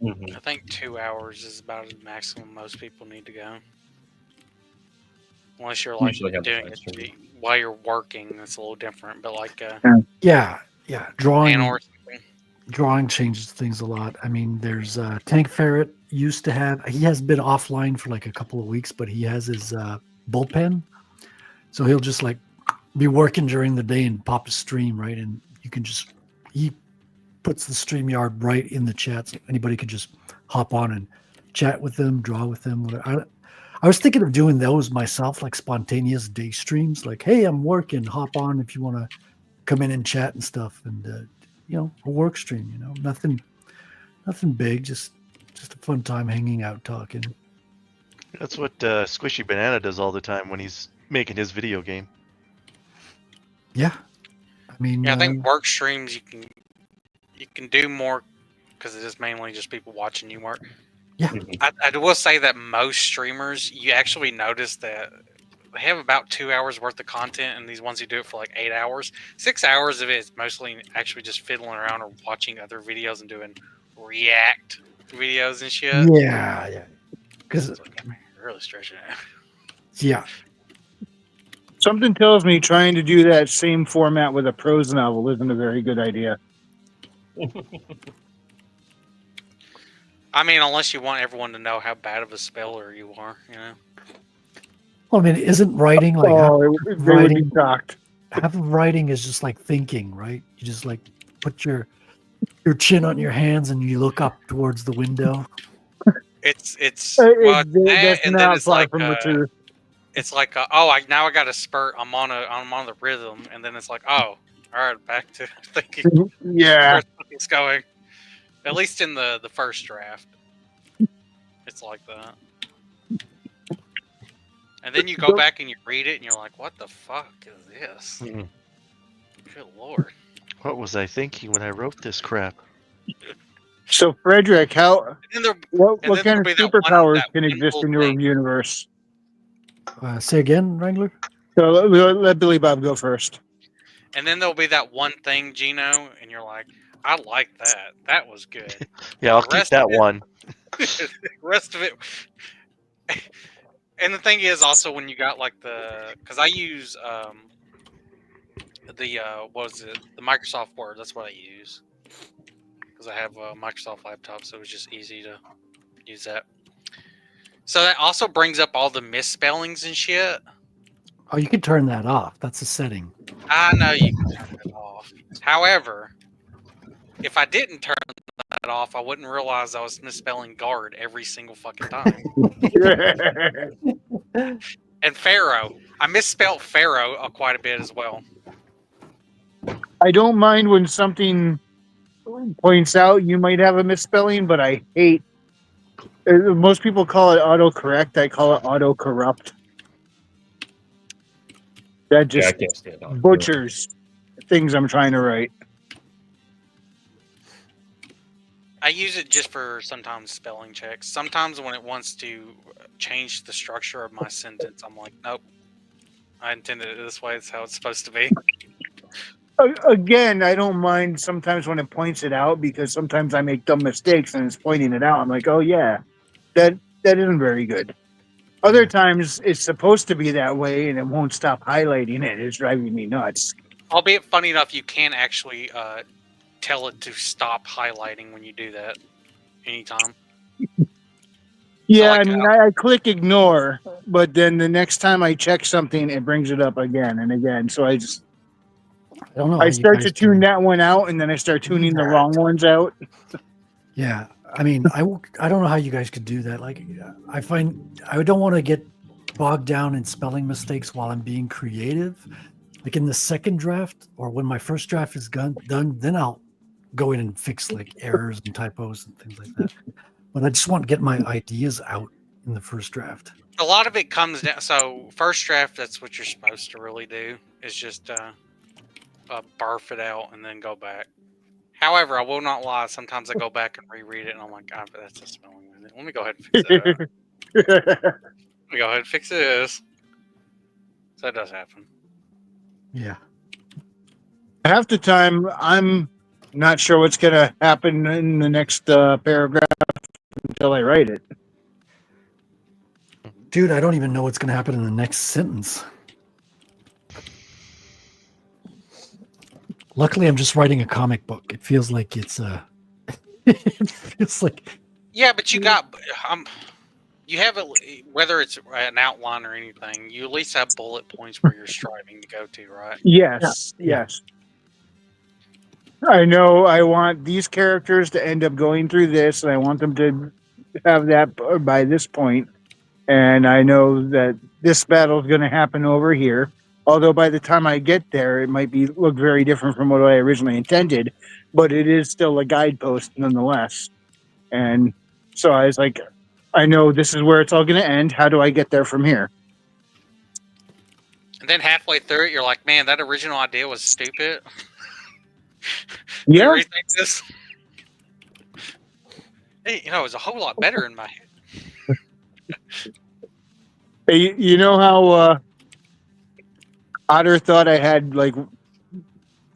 Mm-hmm. I think 2 hours is about the maximum most people need to go. Unless you're like Usually have doing a it stream. while you're working, that's a little different. But like Yeah, Anor, drawing changes things a lot. I mean, there's Tank Ferret he has been offline for like a couple of weeks, but he has his bullpen, so he'll just like be working during the day and pop a stream, right? And you can he puts the StreamYard right in the chat, so anybody could just hop on and chat with them, draw with them. Whatever. I was thinking of doing those myself, like spontaneous day streams, like, hey, I'm working, hop on if you want to come in and chat and stuff. And, a work stream, nothing big, just a fun time hanging out, talking. That's what Squishy Banana does all the time when he's making his video game. Yeah. I mean, I think work streams you can do more because it is mainly just people watching you work. Yeah. I will say that most streamers, you actually notice that they have about 2 hours worth of content, and these ones who do it for like 8 hours, 6 hours of it is mostly actually just fiddling around or watching other videos and doing react videos and shit. Yeah. Because really stretching it. Yeah. Something tells me trying to do that same format with a prose novel isn't a very good idea. I mean, unless you want everyone to know how bad of a speller you are, Well, I mean, isn't writing like they would be shocked. half of writing is just like thinking, right? You just like put your chin on your hands and you look up towards the window. It's well, that's and not then it's far like from the truth. it's like I got a spurt. I'm on the rhythm, and then it's like, oh, all right, back to thinking. Yeah. Where it's going. At least in the first draft, it's like that. And then you go back and you read it, and you're like, "What the fuck is this?" Mm-hmm. Good lord! What was I thinking when I wrote this crap? So, Frederick, what kind of superpowers can one exist in your thing. universe? Say again, Wrangler? So let Billy Bob go first. And then there'll be that one thing, Geno, and you're like, "I like that. That was good." Yeah, I'll keep that one. The rest of it. And the thing is also when you got like because I use the what was it? The Microsoft Word. That's what I use because I have a Microsoft laptop, so it's just easy to use that. So that also brings up all the misspellings and shit. Oh, you can turn that off. That's a setting. I know you can turn it off. However, if I didn't turn that off, I wouldn't realize I was misspelling guard every single fucking time. And Pharaoh. I misspelled Pharaoh quite a bit as well. I don't mind when something points out you might have a misspelling, but I hate. Most people call it autocorrect. I call it autocorrupt. That Yeah, I just can't stand out. butchers things I'm trying to write. I use it just for sometimes spelling checks. Sometimes when it wants to change the structure of my sentence, I'm like, nope. I intended it this way. It's how it's supposed to be. Again, I don't mind sometimes when it points it out because sometimes I make dumb mistakes and it's pointing it out. I'm like, oh yeah, that isn't very good. Other times it's supposed to be that way and it won't stop highlighting it. It's driving me nuts. Albeit, funny enough, you can actually tell it to stop highlighting when you do that anytime. Yeah, like, I mean, I click ignore, but then the next time I check something, it brings it up again and again. So I don't know. How I you start guys to tune can- that one out, and then I start tuning the wrong ones out. Yeah, I mean, I don't know how you guys could do that. Like, I find I don't want to get bogged down in spelling mistakes while I'm being creative. Like in the second draft, or when my first draft is done, then I'll go in and fix like errors and typos and things like that. But I just want to get my ideas out in the first draft. a lot of it comes down. So first draft, that's what you're supposed to really do. Is just barf it out and then go back. However, I will not lie. Sometimes I go back and reread it, and I'm like, God, but that's a spelling. Let me go ahead and fix that. Let me go ahead and fix this. So that does happen. Yeah. Half the time, I'm not sure what's going to happen in the next paragraph until I write it. Dude, I don't even know what's going to happen in the next sentence. Luckily, I'm just writing a comic book. It feels like it's it feels like. Yeah, but you got you have it, whether it's an outline or anything. You at least have bullet points where you're striving to go to, right? Yes, yes. I know I want these characters to end up going through this, and I want them to have that by this point. And I know that this battle is going to happen over here. Although by the time I get there, it might look very different from what I originally intended, but it is still a guidepost nonetheless. And so I was like, I know this is where it's all going to end. How do I get there from here? And then halfway through it, you're like, man, that original idea was stupid. Yeah. You rethink this? Hey, it was a whole lot better in my head. Hey, you know how Otter thought I had like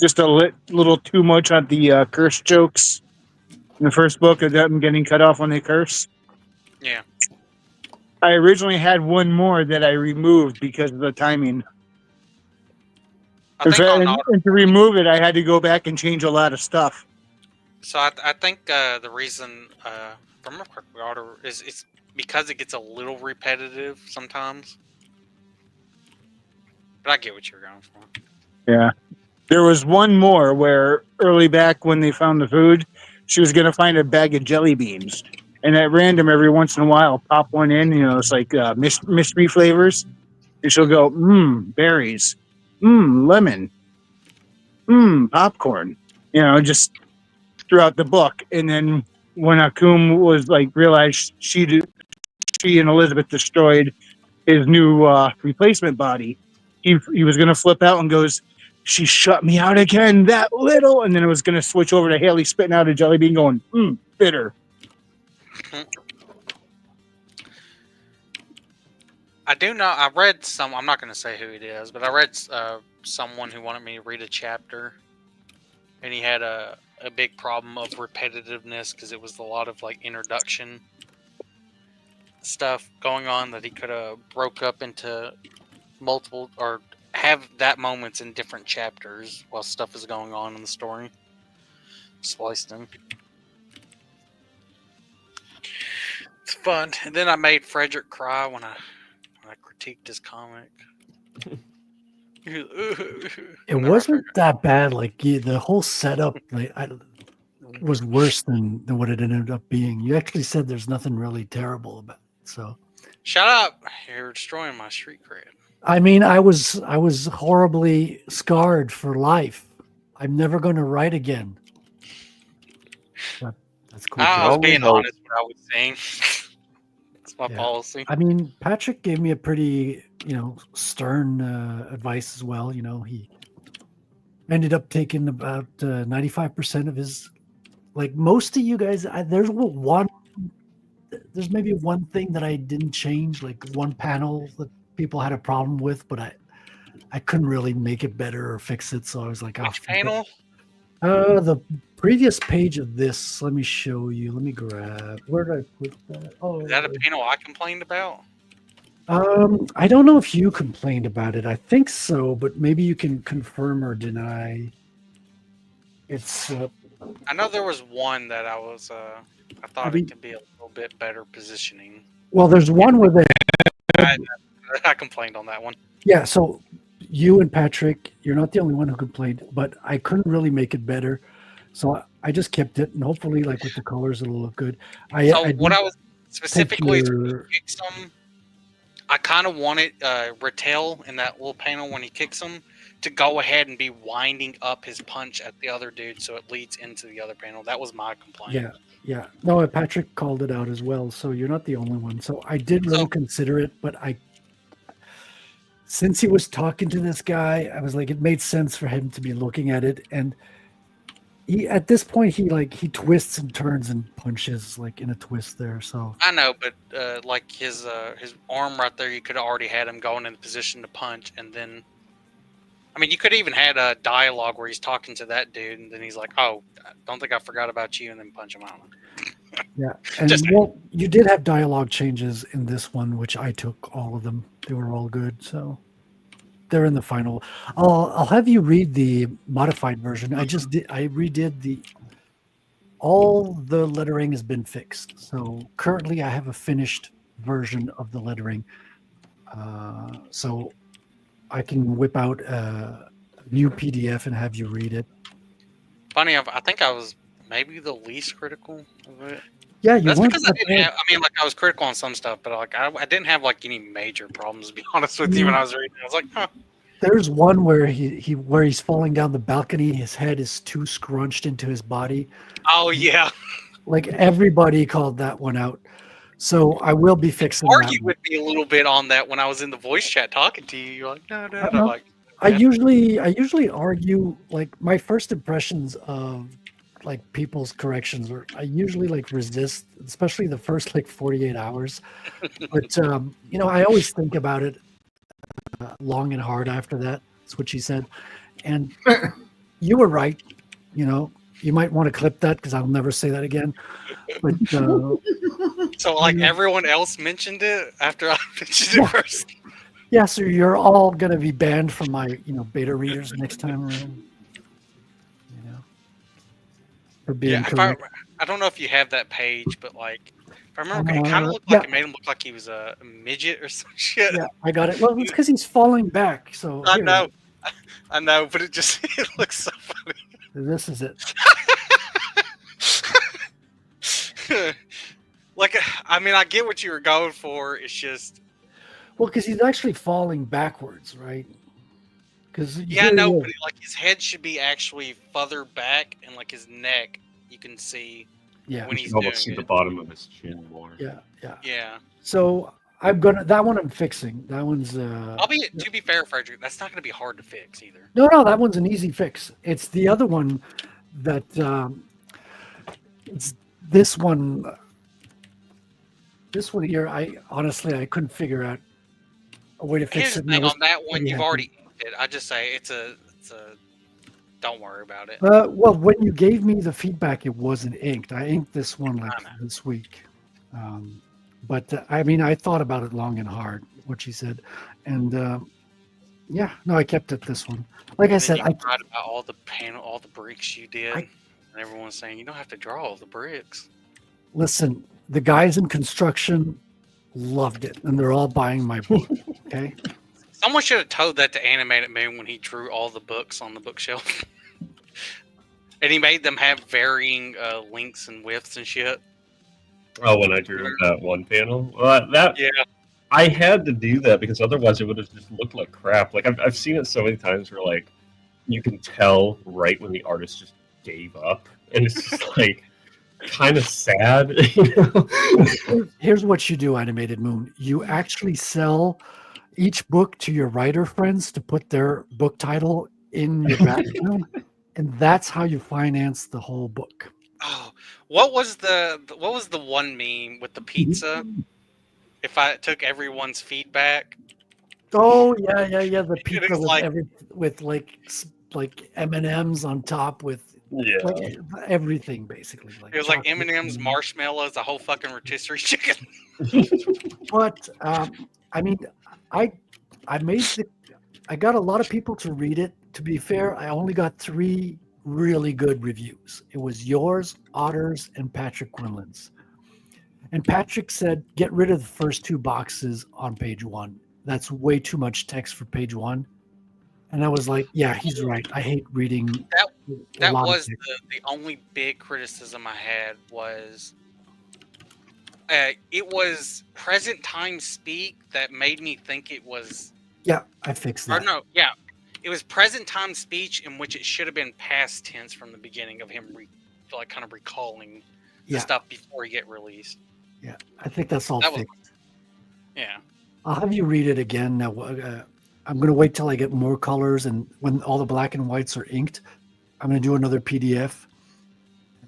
just a little too much on the curse jokes in the first book of them getting cut off when they curse? Yeah. I originally had one more that I removed because of the timing. I think And to remove it, I had to go back and change a lot of stuff. So I think the reason from Otter is it's because it gets a little repetitive sometimes. But I get what you're going for. Yeah. There was one more where early back when they found the food, she was going to find a bag of jelly beans. And at random, every once in a while, pop one in. It's like mystery flavors. And she'll go, berries. Lemon. Popcorn. Just throughout the book. And then when Akum was like, realized she and Elizabeth destroyed his new replacement body, he was going to flip out and goes, she shut me out again, that little. And then it was going to switch over to Haley spitting out a jelly bean going, bitter. I do know, I read I'm not going to say who it is, but I read someone who wanted me to read a chapter. And he had a big problem of repetitiveness because it was a lot of like introduction stuff going on that he could have broke up into multiple or have that moments in different chapters while stuff is going on in the story. Spliced in. It's fun. And then I made Frederick cry when I critiqued his comic. It wasn't that bad. Like the whole setup, was worse than what it ended up being. You actually said there's nothing really terrible about it. So shut up! You're destroying my street cred. I mean, I was horribly scarred for life. I'm never going to write again. That's cool. I was being honest with what I was saying. That's my policy. I mean, Patrick gave me a pretty, stern advice as well. He ended up taking about 95% of his, like most of you guys. There's maybe one thing that I didn't change, like one panel that people had a problem with, but I couldn't really make it better or fix it. So I was like, which panel? The previous page of this. Let me show you. Let me grab. Where did I put that? Oh, is that a panel I complained about? I don't know if you complained about it. I think so, but maybe you can confirm or deny. It's. I know there was one that I was. I thought it could be a little bit better positioning. Well, there's one where they. I complained on that one. Yeah, so you and Patrick, you're not the only one who complained, but I couldn't really make it better, so I just kept it, and hopefully, like with the colors, it'll look good. I was specifically kicks him, I kind of wanted Rattel in that little panel when he kicks him to go ahead and be winding up his punch at the other dude, so it leads into the other panel. That was my complaint. Yeah. No, Patrick called it out as well, so you're not the only one. So I did really consider it, but since he was talking to this guy, I was like, it made sense for him to be looking at it. And at this point, he twists and turns and punches like in a twist there. So I know, but like his arm right there, you could have already had him going in the position to punch, and then, I mean, you could even had a dialogue where he's talking to that dude, and then he's like, "Oh, I don't think I forgot about you," and then punch him out. Yeah, and you did have dialogue changes in this one, which I took all of them. They were all good, so they're in the final. I'll have you read the modified version. I redid all the lettering has been fixed. So currently, I have a finished version of the lettering. So I can whip out a new PDF and have you read it. Funny, I think I was maybe the least critical of it. Yeah, that's because I didn't have. I mean, like I was critical on some stuff, but like I didn't have like any major problems. To be honest with you, when I was reading, I was like, huh. There's one where he's falling down the balcony. His head is too scrunched into his body. Oh yeah. Like everybody called that one out. So I will be fixing that. Argue with me a little bit on that when I was in the voice chat talking to you. You're like, no. Like, I usually argue, like my first impressions of like people's corrections, or I usually like resist, especially the first like 48 hours. But I always think about it long and hard after that. That's what she said. And you were right. You might want to clip that because I'll never say that again. But so like everyone else mentioned it after I mentioned it first. Yeah, so you're all gonna be banned from my beta readers next time around. For being correct. I don't know if you have that page, but like if I remember, it kind of looked like it made him look like he was a midget or some shit. Yeah, I got it. Well, it's because he's falling back. So I know, but it looks so funny. This is it. Like, I mean, I get what you were going for. It's just, well, because he's actually falling backwards, right? Because but like his head should be actually further back, and like his neck, you can see. Yeah, when he's almost see the bottom of his chin more. Yeah. So that one I'm fixing. That one's. To be fair, Frederick, that's not gonna be hard to fix either. No, that one's an easy fix. It's the other one that it's this one. This one here, I couldn't figure out a way to fix it. On that one, you've already inked it. I just say it's a. Don't worry about it. Well, when you gave me the feedback, it wasn't inked. I inked this one this week. But I mean, I thought about it long and hard, what she said. And Yeah, no, I kept it this one. Like I And said, then you cried about all the bricks you did, I- and everyone's saying you don't have to draw all the bricks. listen. The guys in construction loved it, and they're all buying my book. Okay. Someone should have told that to Animated Man when he drew all the books on the bookshelf. And he made them have varying lengths and widths and shit. Oh, when I drew that one panel, that Yeah. I had to do that because otherwise it would have just looked like crap. Like I've seen it so many times where like you can tell right when the artist just gave up, and it's just like kind of sad. You know? Here's what you do, Animated Moon. You actually sell each book to your writer friends to put their book title in your background, and that's how you finance the whole book. Oh, what was the one meme with the pizza? If I took everyone's feedback, Oh yeah. The pizza was with like- with like M&Ms on top with Yeah. like everything basically. it was like chocolate M&M's, and- marshmallows, a whole fucking rotisserie chicken. But I mean, I got a lot of people to read it. To be fair, I only got 3 really good reviews. It was yours, Otter's, and Patrick Quinlan's. And Patrick said, get rid of the first 2 boxes on page 1. That's way too much text for page 1. And I was like, yeah, he's right. I hate reading. That was the only big criticism I had was it was present time speak that made me think it was. Yeah, I fixed Or that. no, yeah, it was present time speech in which it should have been past tense from the beginning of him, kind of recalling the Yeah. stuff before he get released. Yeah, I think that's all That was- fixed. Yeah, I'll have you read it again. Now, I'm going to wait till I get more colors, and when all the black and whites are inked, I'm going to do another PDF.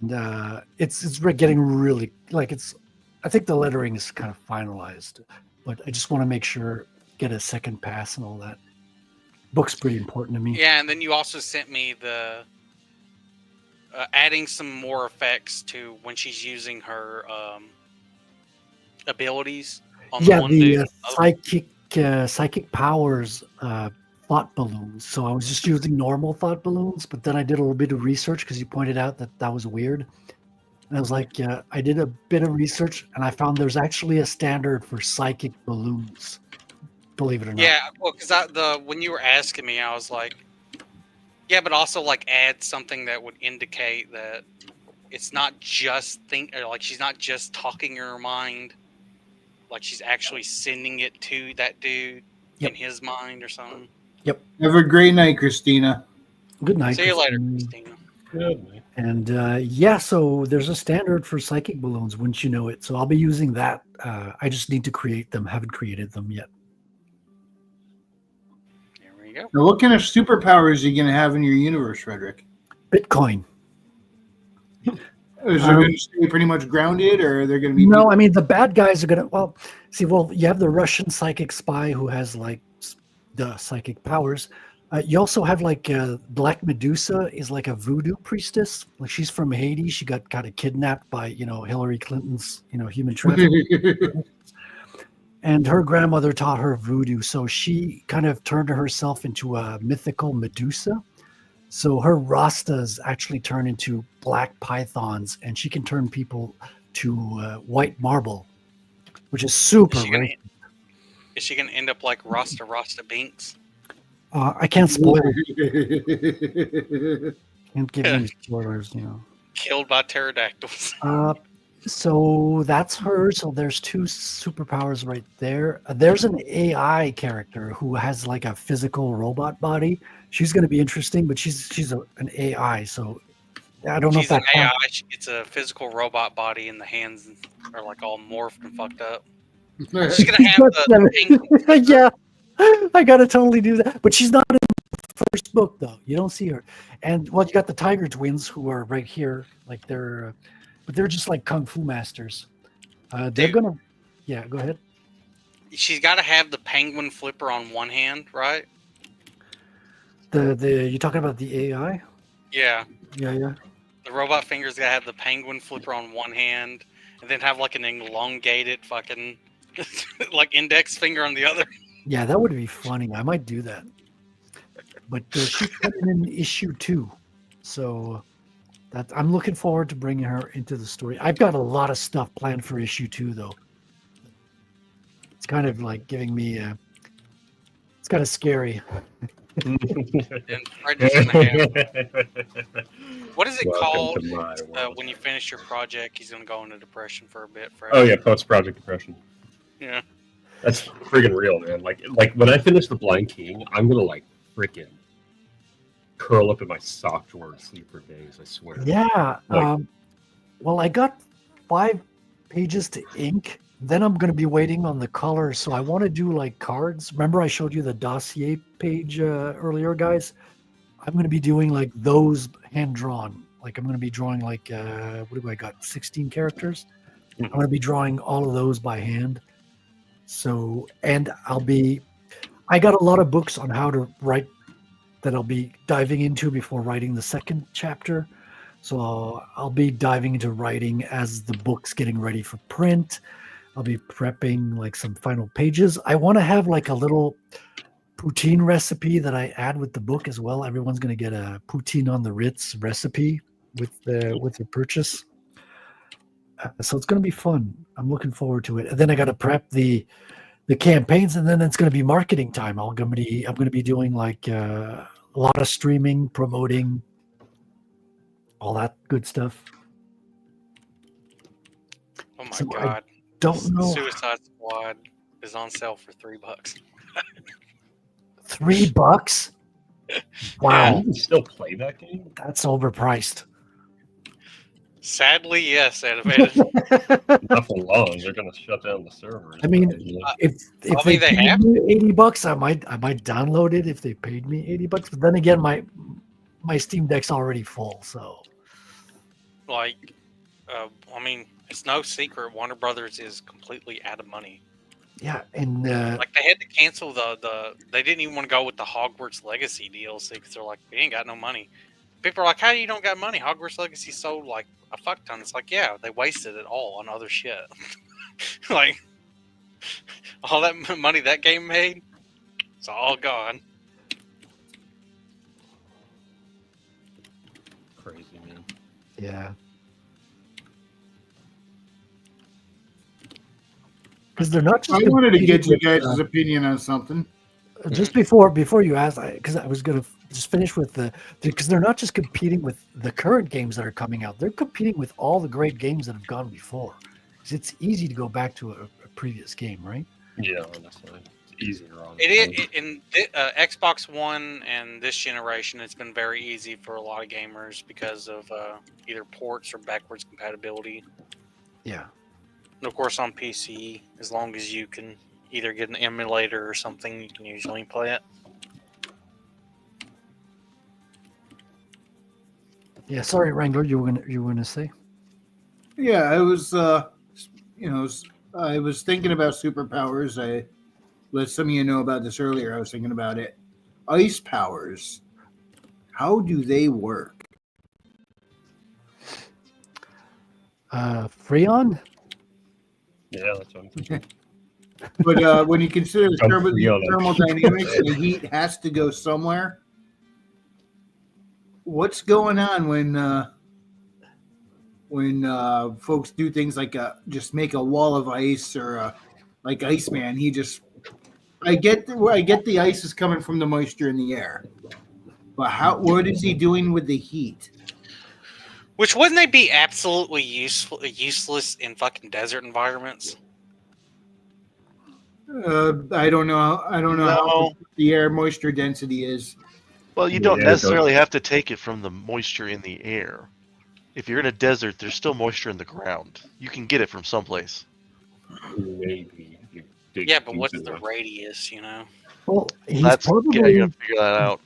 And it's getting really like it's. I think the lettering is kind of finalized, but I just want to make sure get a second pass and all that. Book's pretty important to me. yeah, and then you also sent me the adding some more effects to when she's using her abilities on Yeah, the one the dude. psychic powers thought balloons. So I was just using normal thought balloons, but then I did a little bit of research because you pointed out that was weird. And I was like, I did a bit of research and I found there's actually a standard for psychic balloons. Believe it or not. Yeah, well, because when you were asking me, I was like, yeah, but also like add something that would indicate that it's not just she's not just talking in her mind, like she's actually sending it to that dude in his mind or something. Have a great night, Christina. Good night. See you later, Christine. Christina. And yeah, so there's a standard for psychic balloons, wouldn't you know it? So I'll be using that. I just need to create them. Haven't created them yet. There we go. Now, what kind of superpowers are you going to have in your universe, Frederick? Bitcoin. Is there going to stay pretty much grounded, or are there going to be? No, I mean, the bad guys are going to, you have the Russian psychic spy who has like the psychic powers. You also have like Black Medusa is like a voodoo priestess. Like she's from Haiti. She got kind of kidnapped by, Hillary Clinton's, human trafficking. And her grandmother taught her voodoo. So she kind of turned herself into a mythical Medusa. So her Rastas actually turn into black pythons, and she can turn people to white marble, which is super. Is she gonna end up like Rasta Binks? I can't spoil it. Can't give any spoilers, Killed by pterodactyls. So that's her. So there's 2 superpowers right there. There's an AI character who has like a physical robot body. She's going to be interesting, but she's an AI. So I don't know if She's an that AI. She gets a physical robot body, and the hands are like all morphed and fucked up. She's gonna have the yeah, I gotta totally do that. But she's not in the first book, though. You don't see her. And you got the Tiger Twins who are right here, like but they're just like kung fu masters. They're gonna, yeah. Go ahead. She's got to have the penguin flipper on one hand, right? You talking about the AI? Yeah. Yeah. The robot finger's got to have the penguin flipper on one hand, and then have like an elongated fucking like index finger on the other. Yeah, that would be funny. I might do that. but she's coming in issue 2, so that I'm looking forward to bringing her into the story. I've got a lot of stuff planned for issue 2, though. It's kind of like giving me it's kind of scary. And Fred's gonna have, what is it called Welcome to my world. when you finish your project? He's gonna go into depression for a bit. Fred. Oh yeah, post-project depression. Yeah. That's friggin' real, man. Like when I finish the Blind King, I'm gonna like freaking curl up in my sock drawer and sleep for days. I swear. Yeah. Like- Well, I got 5 pages to ink. Then I'm going to be waiting on the colors. So I want to do like cards. Remember I showed you the dossier page earlier, guys? I'm going to be doing like those hand drawn. Like I'm going to be drawing like, what do I got? 16 characters. I'm going to be drawing all of those by hand. So, and I got a lot of books on how to write that I'll be diving into before writing the second chapter. So I'll be diving into writing as the book's getting ready for print. I'll be prepping like some final pages. I want to have like a little poutine recipe that I add with the book as well. Everyone's going to get a poutine on the Ritz recipe with the purchase. So it's going to be fun. I'm looking forward to it. And then I got to prep the campaigns, and then it's going to be marketing time. I'm going to be doing like a lot of streaming, promoting, all that good stuff. Oh my So God. Don't know. Suicide Squad is on sale for $3. $3? Wow, You can still play that game? that's overpriced. Sadly, yes, animated. Not for long. They're gonna shut down the servers. I mean, if I they mean, they paid have me $80, I might download it if they paid me $80. But then again, my Steam Deck's already full, so Like, I mean, it's no secret Warner Brothers is completely out of money. yeah. And Like, they had to cancel they didn't even want to go with the Hogwarts Legacy DLC because they're like, we ain't got no money. People are like, how you don't got money? Hogwarts Legacy sold like a fuck ton. It's like, yeah, they wasted it all on other shit. Like, all that money that game made, it's all gone. crazy, man. yeah, because they're not just. I wanted to get you competing with, guys' opinion on something. just before you asked, because I was gonna just finish with because they're not just competing with the current games that are coming out. They're competing with all the great games that have gone before. 'Cause it's easy to go back to a previous game, right? Yeah, honestly, it's easier on. It is in Xbox One and this generation. It's been very easy for a lot of gamers because of either ports or backwards compatibility. Yeah. And of course, on PC, as long as you can either get an emulator or something, you can usually play it. Yeah. Sorry, Wrangler, you were gonna say. Yeah, I was, I was thinking about superpowers. I let some of you know about this earlier. I was thinking about it. Ice powers. How do they work? Freon. Yeah, that's what I'm thinking. But when you consider the Come free on it. thermodynamics, the heat has to go somewhere. What's going on when folks do things like just make a wall of ice or like Iceman? I get the ice is coming from the moisture in the air, but what is he doing with the heat? Which wouldn't they be absolutely useless in fucking desert environments? I don't know. I don't know how the air moisture density is. Well, you don't Yeah, necessarily have to take it from the moisture in the air. If you're in a desert, there's still moisture in the ground. You can get it from someplace. Maybe. You dig Yeah, but deep what's the enough. radius, you know? Well, he's Yeah, probably you gotta figure that out.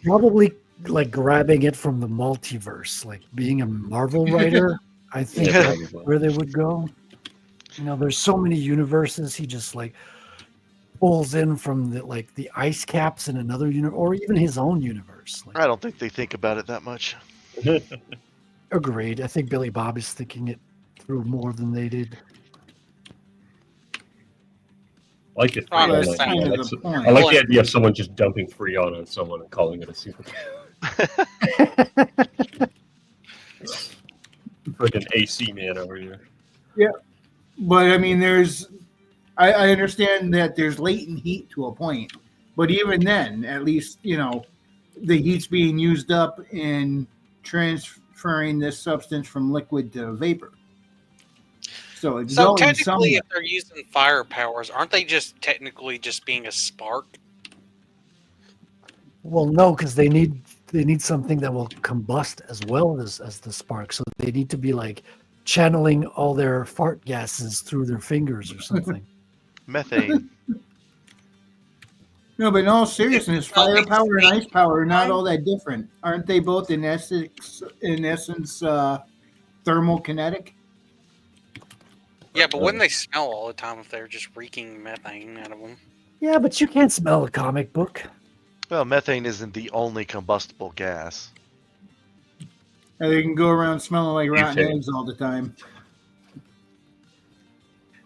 like grabbing it from the multiverse, like being a Marvel writer. I think Yeah, that's probably. where they would go. You know, there's so many universes. He just like pulls in from the ice caps in another universe, or even his own universe. Like, I don't think they think about it that much. agreed. I think Billy Bob is thinking it through more than they did. I like it. Right, that's that's kind of I the point. like the idea of someone just dumping Freon on someone and calling it a super. Like an AC man over here. But I mean, I understand that there's latent heat to a point, but even then, at least the heat's being used up in transferring this substance from liquid to vapor. So it's So going technically, somewhere. if they're using fire powers, aren't they just technically just being a spark? Well, no, because they need something that will combust as well as the spark. So they need to be like channeling all their fart gases through their fingers or something. Methane. No, but in all seriousness, Well, firepower and it's- ice power are not all that different. Aren't they both in essence thermal kinetic? Yeah, but wouldn't they smell all the time if they're just reeking methane out of them? Yeah, but you can't smell a comic book. Well, methane isn't the only combustible gas. And they can go around smelling like rotten Methane. eggs all the time.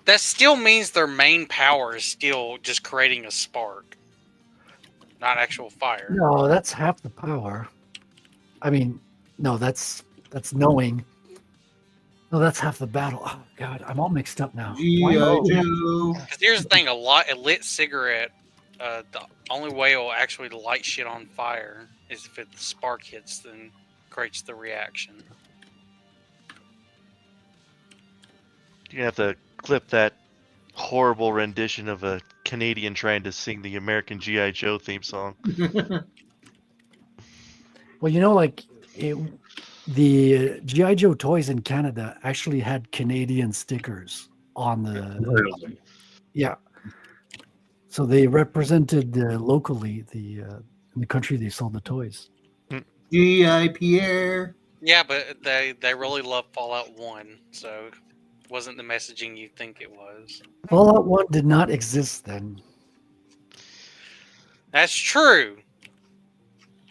That still means their main power is still just creating a spark, not actual fire. No, that's half the power. I mean, no, that's knowing. No, that's half the battle. Oh God, I'm all mixed up now. Why G.I. not? Joe. Because here's the thing: a lit cigarette, the only way it'll actually light shit on fire is if the spark hits, then creates the reaction. You're going to have to clip that horrible rendition of a Canadian trying to sing the American G.I. Joe theme song. Well, like the GI Joe toys in Canada actually had Canadian stickers on the. Really? Yeah. So they represented locally in the country they sold the toys. G.I. Pierre. Yeah, but they really love Fallout 1, so it wasn't the messaging you think it was. Fallout 1 did not exist then. That's true.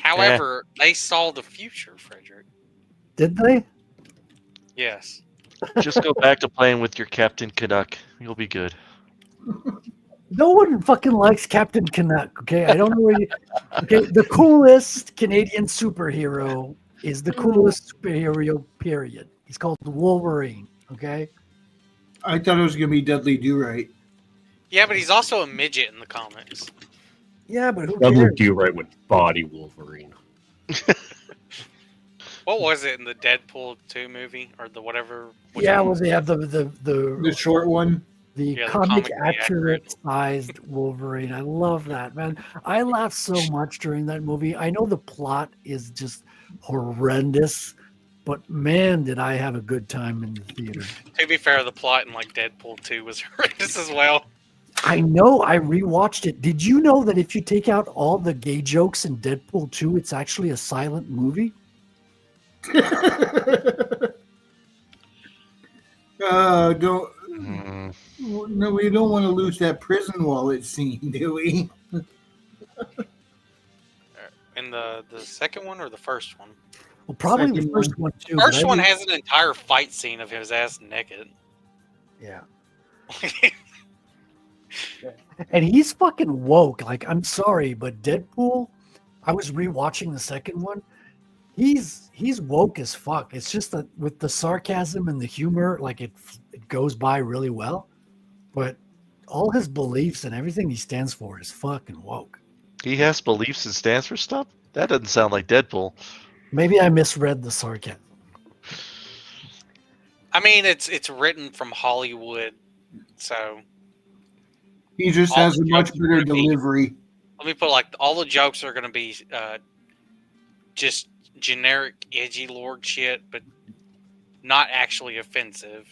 However, they saw the future, Frederick. Did they? Yes. Just go back to playing with your Captain Canuck. You'll be good. No one fucking likes Captain Canuck, okay? I don't know where you... Okay, the coolest Canadian superhero is the coolest superhero, period. He's called Wolverine, okay? I thought it was going to be Dudley Do-Right. Yeah, but he's also a midget in the comics. Yeah, but who Dudley cares? Do-Right with body Wolverine. What was it in the Deadpool 2 movie or the whatever? Yeah, well, they have the The short one. The Yeah, the comic comically accurate sized Wolverine. I love that, man. I laughed so much during that movie. I know the plot is just horrendous, but man, did I have a good time in the theater. To be fair, the plot in like Deadpool 2 was horrendous as well. I know, I rewatched it. Did you know that if you take out all the gay jokes in Deadpool 2, it's actually a silent movie? Don't. No, we don't want to lose that prison wallet scene, do we? In the second one or the first one? Well, probably Second the first one too. First but I one didn't- has an entire fight scene of his ass naked. Yeah. And he's fucking woke. Like, I'm sorry, but Deadpool, I was rewatching the second one. He's woke as fuck. It's just that with the sarcasm and the humor, like it goes by really well. But all his beliefs and everything he stands for is fucking woke. He has beliefs and stands for stuff? That doesn't sound like Deadpool. Maybe I misread the sarcasm. I mean, it's written from Hollywood, so He just All has the a much jokes better are gonna be- delivery. let me put it like all the jokes are going to be just generic edgy lord shit, but not actually offensive.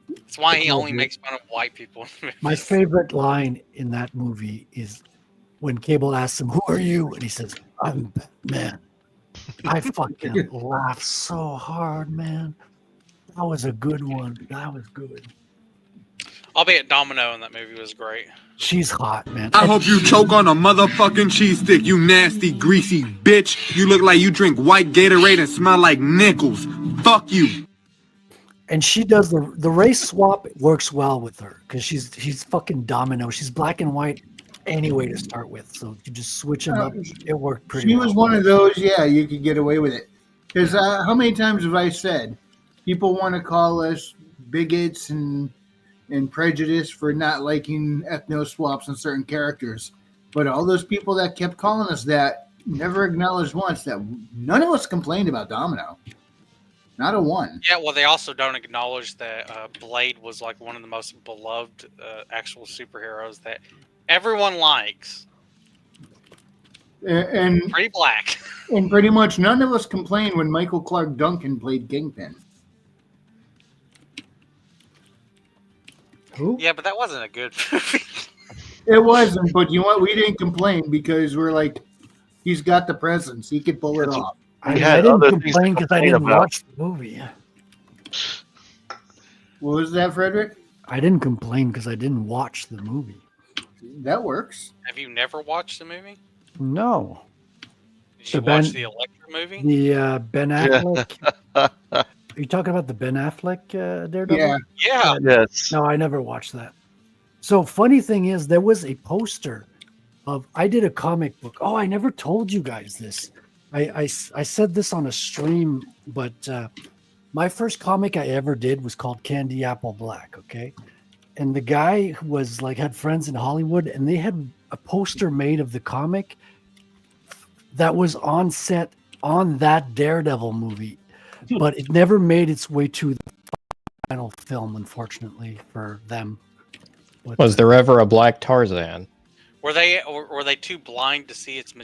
That's why he only makes fun of white people. in movies. My favorite line in that movie is when Cable asks him, "Who are you?" And he says, "I'm Batman." I fucking laughed so hard, man. That was a good one. That was good. Albeit Domino in that movie was great. She's hot, man. I hope you choke on a motherfucking cheese stick, you nasty, greasy bitch. You look like you drink white Gatorade and smell like nickels. Fuck you. And she does the race swap works well with her because she's fucking domino. She's black and white anyway to start with, so you just switch them up. It worked pretty She well. was one of those, yeah, you could get away with it. Because how many times have I said people want to call us bigots and prejudiced for not liking ethno swaps and certain characters, but all those people that kept calling us that never acknowledged once that none of us complained about Domino. Not a one. Yeah, well, they also don't acknowledge that Blade was like one of the most beloved actual superheroes that everyone likes. And Pretty black. And pretty much none of us complained when Michael Clark Duncan played Kingpin. Who? Yeah, but that wasn't a good movie. It wasn't, but you know what? We didn't complain because we're like, he's got the presence. He could pull it off. I had didn't other things to complain because I complain didn't about. watch the movie. What was that, Frederick? I didn't complain because I didn't watch the movie. That works. Have you never watched the movie? No. Did you The watch Ben- the Electra movie? The Ben Affleck. Are you talking about the Ben Affleck Daredevil? Yeah. Yeah. Yes. No, I never watched that. So funny thing is, there was a poster of. I did a comic book. Oh, I never told you guys this. I said this on a stream, but my first comic I ever did was called Candy Apple Black. Okay, and the guy was like had friends in Hollywood, and they had a poster made of the comic that was on set on that Daredevil movie, but it never made its way to the final film, unfortunately for them. But, Was there ever a black Tarzan? Were they too blind to see its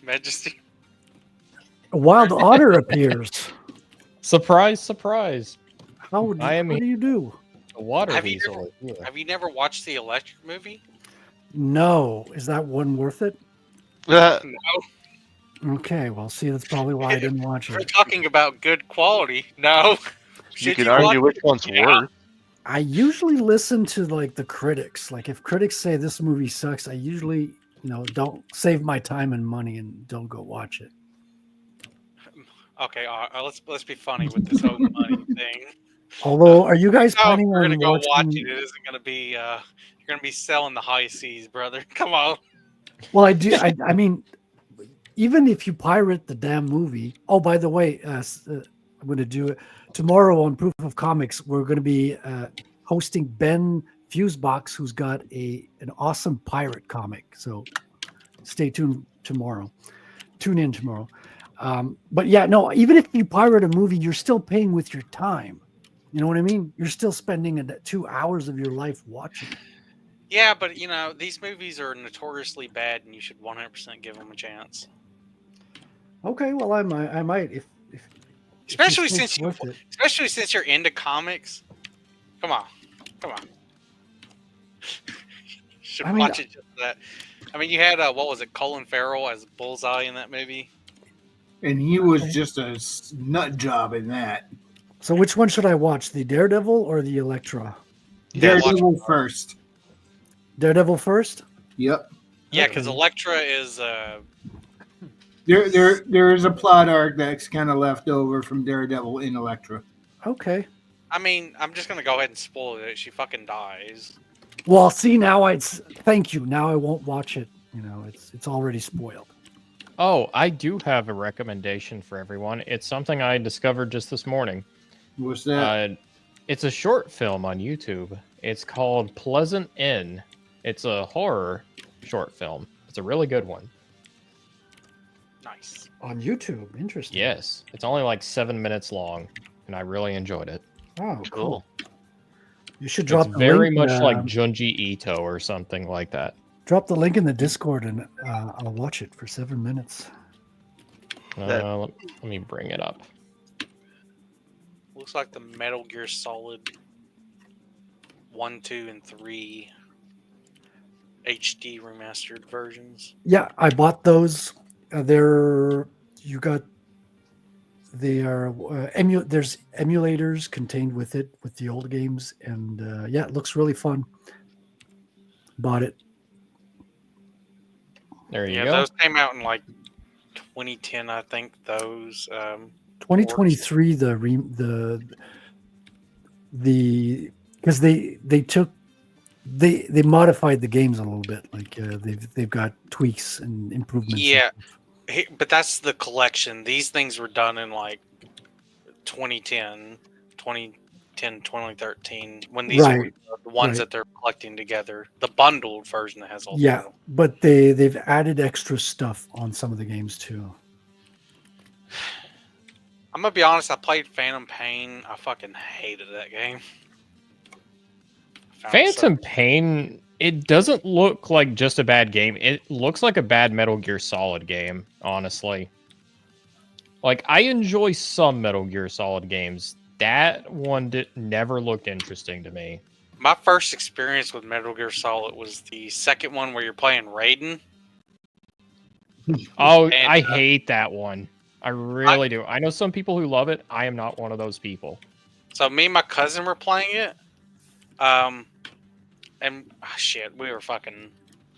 majesty? a wild otter appears? Surprise, surprise. How would you, I am what do you do? A water Have you weasel. Yeah. Have you never watched the Electric movie? No, is that one worth it? No. Okay, well, see, that's probably why I didn't watch We're it. talking about good quality. No. You Should can watch argue which it? one's Yeah. worse. I usually listen to like the critics. Like if critics say this movie sucks, I usually, don't save my time and money and don't go watch it. Okay, let's be funny with this whole money thing. Although, are you guys No, planning we're gonna on go watching? watch it. It isn't gonna be. You're gonna be selling the high seas, brother. Come on. Well, I do. I mean, even if you pirate the damn movie. Oh, by the way, I'm going to do it tomorrow on Proof of Comics. We're going to be hosting Ben Fusebox, who's got an awesome pirate comic. So stay tuned tomorrow. Tune in tomorrow. But yeah, no. Even if you pirate a movie, you're still paying with your time. You know what I mean? You're still spending 2 hours of your life watching. Yeah, but these movies are notoriously bad, and you should 100% give them a chance. Okay, well, I might if Especially you think since it's worth it. especially since you're into comics. Come on. You should I mean, watch it just for that. I mean, you had what was it, Colin Farrell as Bullseye in that movie? And he was just a nut job in that. So which one should I watch? The Daredevil or the Elektra? Yeah, Daredevil first. Daredevil first? Yep. Yeah, because Elektra is There is a plot arc that's kind of left over from Daredevil in Elektra. Okay. I mean, I'm just gonna go ahead and spoil it. She fucking dies. Well, see now thank you. Now I won't watch it. It's already spoiled. Oh, I do have a recommendation for everyone. It's something I discovered just this morning. What's that? It's a short film on YouTube. It's called Pleasant Inn. It's a horror short film. It's a really good one. Nice. On YouTube. Interesting. Yes. It's only like 7 minutes long, and I really enjoyed it. Oh, Cool. cool. You should drop It's the very link, much like Junji Ito or something like that. drop the link in the Discord and I'll watch it for 7 minutes. Let me bring it up. Looks like the Metal Gear Solid 1, 2, and 3 HD remastered versions. Yeah, I bought those. There's emulators contained with it with the old games, and it looks really fun. Bought it. There you Yeah, go. those came out in like 2010, I think. Those 2023, the because they modified the games a little bit. Like they've got tweaks and improvements. Yeah, but that's the collection. These things were done in like 2010, 2013, when these are the ones that they're collecting together. The bundled version that has all. Yeah, but they've added extra stuff on some of the games too. I'm gonna be honest. I played Phantom Pain. I fucking hated that game. Phantom Pain. It doesn't look like just a bad game. It looks like a bad Metal Gear Solid game, honestly. Like, I enjoy some Metal Gear Solid games. That one never looked interesting to me. My first experience with Metal Gear Solid was the second one where you're playing Raiden. Oh, and, I hate that one. I really do. I know some people who love it. I am not one of those people. So me and my cousin were playing it. And shit, we were fucking.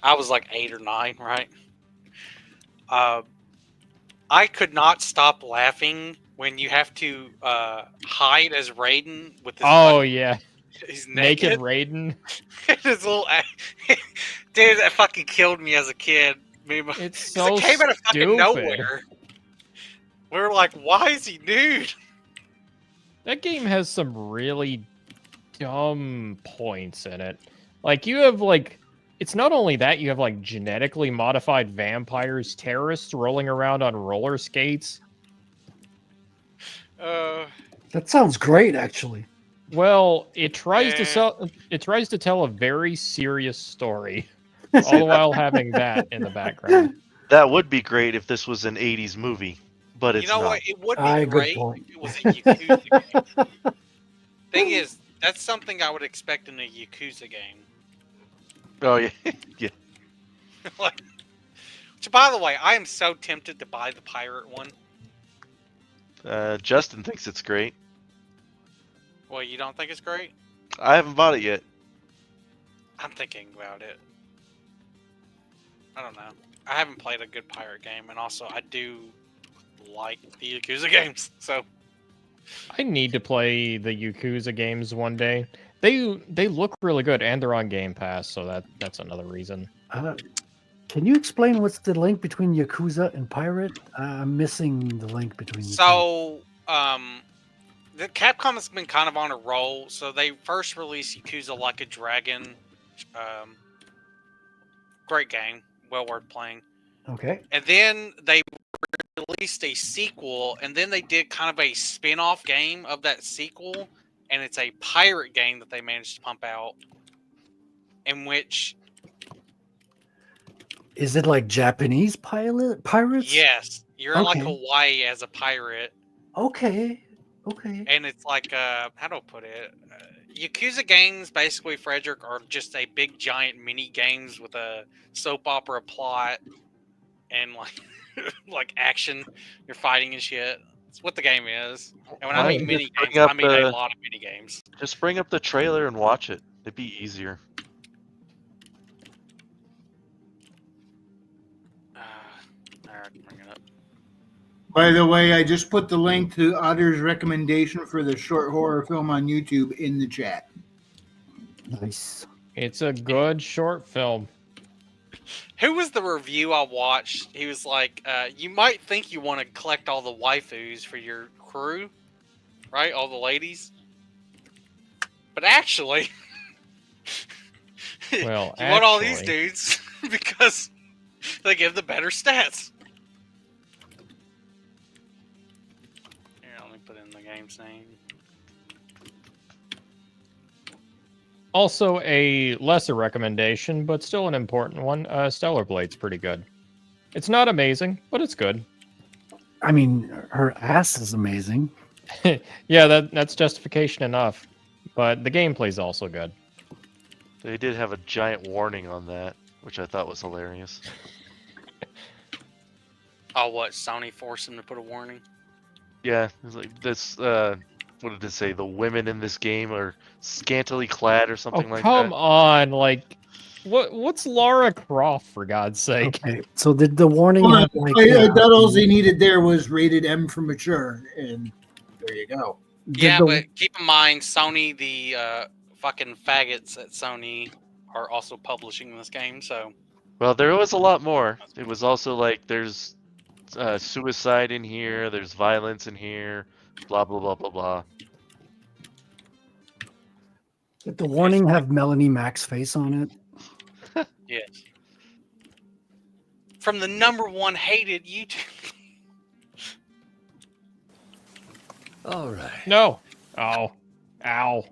I was like 8 or 9, right? I could not stop laughing when you have to hide as Raiden with his he's naked Raiden. His little dude, that fucking killed me as a kid. It's so it came out of fucking nowhere. We were like, why is he nude? That game has some really dumb points in it. Like, you have, like, it's not only that, you have, like, genetically modified vampires, terrorists rolling around on roller skates. That sounds great, actually. Well, it tries to tell a very serious story, all the while having that in the background. That would be great if this was an 80s movie, but it's not. What? It would be great if it was a Yakuza game. Thing is, that's something I would expect in a Yakuza game. Oh, yeah. Yeah. Which, by the way, I am so tempted to buy the pirate one. Justin thinks it's great. Well, you don't think it's great? I haven't bought it yet. I'm thinking about it. I don't know. I haven't played a good pirate game, and also I do like the Yakuza games, so... I need to play the Yakuza games one day. They look really good, and they're on Game Pass, so that's another reason. Can you explain what's the link between Yakuza and Pirate? I'm missing the link between the two. So, the Capcom has been kind of on a roll. So they first released Yakuza Like a Dragon. Great game, well worth playing. Okay. And then they released a sequel, and then they did kind of a spin-off game of that sequel, and it's a pirate game that they managed to pump out, in which... Is it like Japanese pirates? Yes. You're in like Hawaii as a pirate. Okay. And it's like, how do I put it? Yakuza games, basically, Frederick, are just a big, giant mini games with a soap opera plot and like action. You're fighting and shit. It's what the game is. And when I mean mini games, I mean a lot of mini games. Just bring up the trailer and watch it. It'd be easier. Bring it up. By the way, I just put the link to Otter's recommendation for the short horror film on YouTube in the chat. Nice. It's a good short film. Who was the review I watched? He was like, you might think you want to collect all the waifus for your crew, right? All the ladies. But actually, you want all these dudes because they give the better stats. Here, let me put in the game's name. Also, a lesser recommendation, but still an important one. Stellar Blade's pretty good. It's not amazing, but it's good. I mean, her ass is amazing. Yeah, that's justification enough. But the gameplay's also good. They did have a giant warning on that, which I thought was hilarious. Oh, what? Sony forced them to put a warning? Yeah, it's like this. What did it say? The women in this game are scantily clad or something like that. Come on, like, what's Lara Croft, for God's sake? Okay, so did the warning? Well, I thought all they needed there was rated M for mature, and there you go. Yeah, but keep in mind, Sony, the fucking faggots at Sony, are also publishing this game. So, Well, there was a lot more. It was also like there's suicide in here, there's violence in here, blah blah blah blah blah. Did the warning have Melanie Mack's face on it? yes. From the #1 hated YouTube. All right. No. Oh. Ow.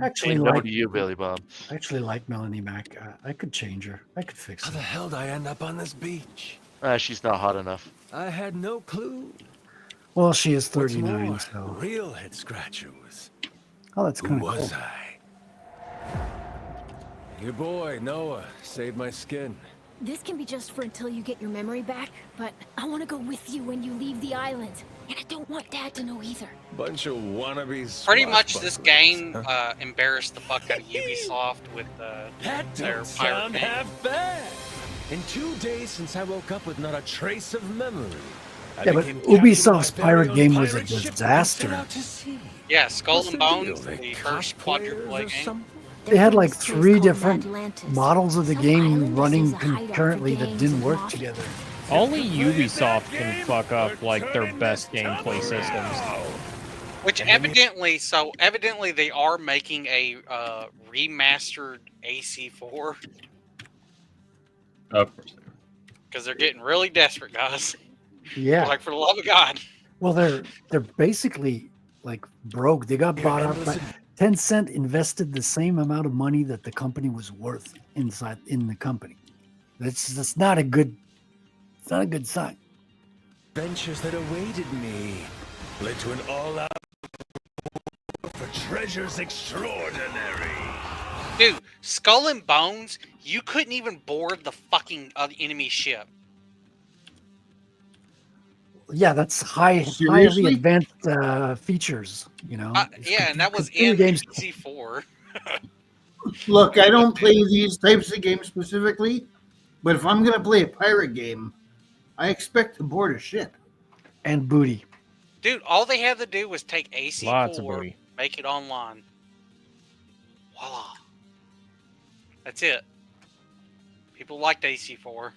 Actually, no like- to you, Billy Bob. I actually like Melanie Mack. I could change her. I could fix How her. the hell did I end up on this beach? She's not hot enough. I had no clue. Well, she is What's 39, more, the so. real head scratcher was. Oh, that's Who kind of was cool. I? Your boy Noah saved my skin. This can be just for until you get your memory back, but I want to go with you when you leave the island. And I don't want Dad to know either. Bunch of wannabes. Pretty much, this game embarrassed the fuck out of Ubisoft with That their don't pirate sound game. half bad. In 2 days since I woke up with not a trace of memory. I Yeah, but became captain of Ubisoft's my very pirate own game was a pirate ship and disaster. set out to sea. Yeah, Skull What's and the deal? Bones, They the first first quadruple A or game. something? They had like There's this 3 place called different Atlantis. models of the Some game island running is a hideout for concurrently that gangs didn't and work mafia. together. Only Ubisoft can fuck up like their best gameplay systems. Which evidently they are making a remastered AC4 Of course. because they're getting really desperate, guys. Yeah. Like, for the love of God. Well, they're basically like broke. They got bought out by Tencent. Invested the same amount of money that the company was worth in the company. That's not a good. It's not a good sign. Adventures that awaited me led to an all-out for treasures extraordinary. Dude, Skull and Bones, you couldn't even board the fucking enemy ship. Yeah, that's highly Seriously? advanced features. You know. Yeah, and that was computer in games. AC4. Look, I don't play these types of games specifically, but if I'm going to play a pirate game, I expect to board a ship. And booty. Dude, all they had to do was take Lots of AC4, booty. make it online. Voila. That's it. People liked AC4.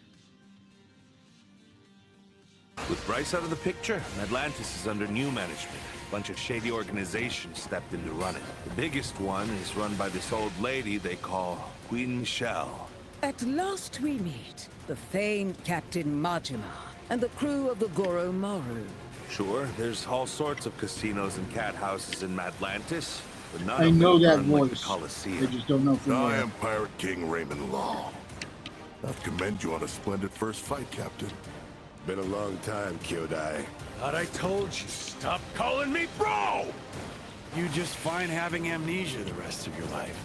With Bryce out of the picture, Atlantis is under new management. A bunch of shady organizations stepped in to run it. The biggest one is run by this old lady they call Queen Michelle. At last we meet the famed Captain MAJI-CHAN and the crew of the Goro Maru. Sure, there's all sorts of casinos and cat houses in Atlantis, but none I of know them that run like the voice. I Coliseum. just don't know from I where. am Pirate King Raymond Law. I commend you on a splendid first fight, Captain. Been a long time, Kyodai. Thought I told you, stop calling me bro! You just fine having amnesia the rest of your life.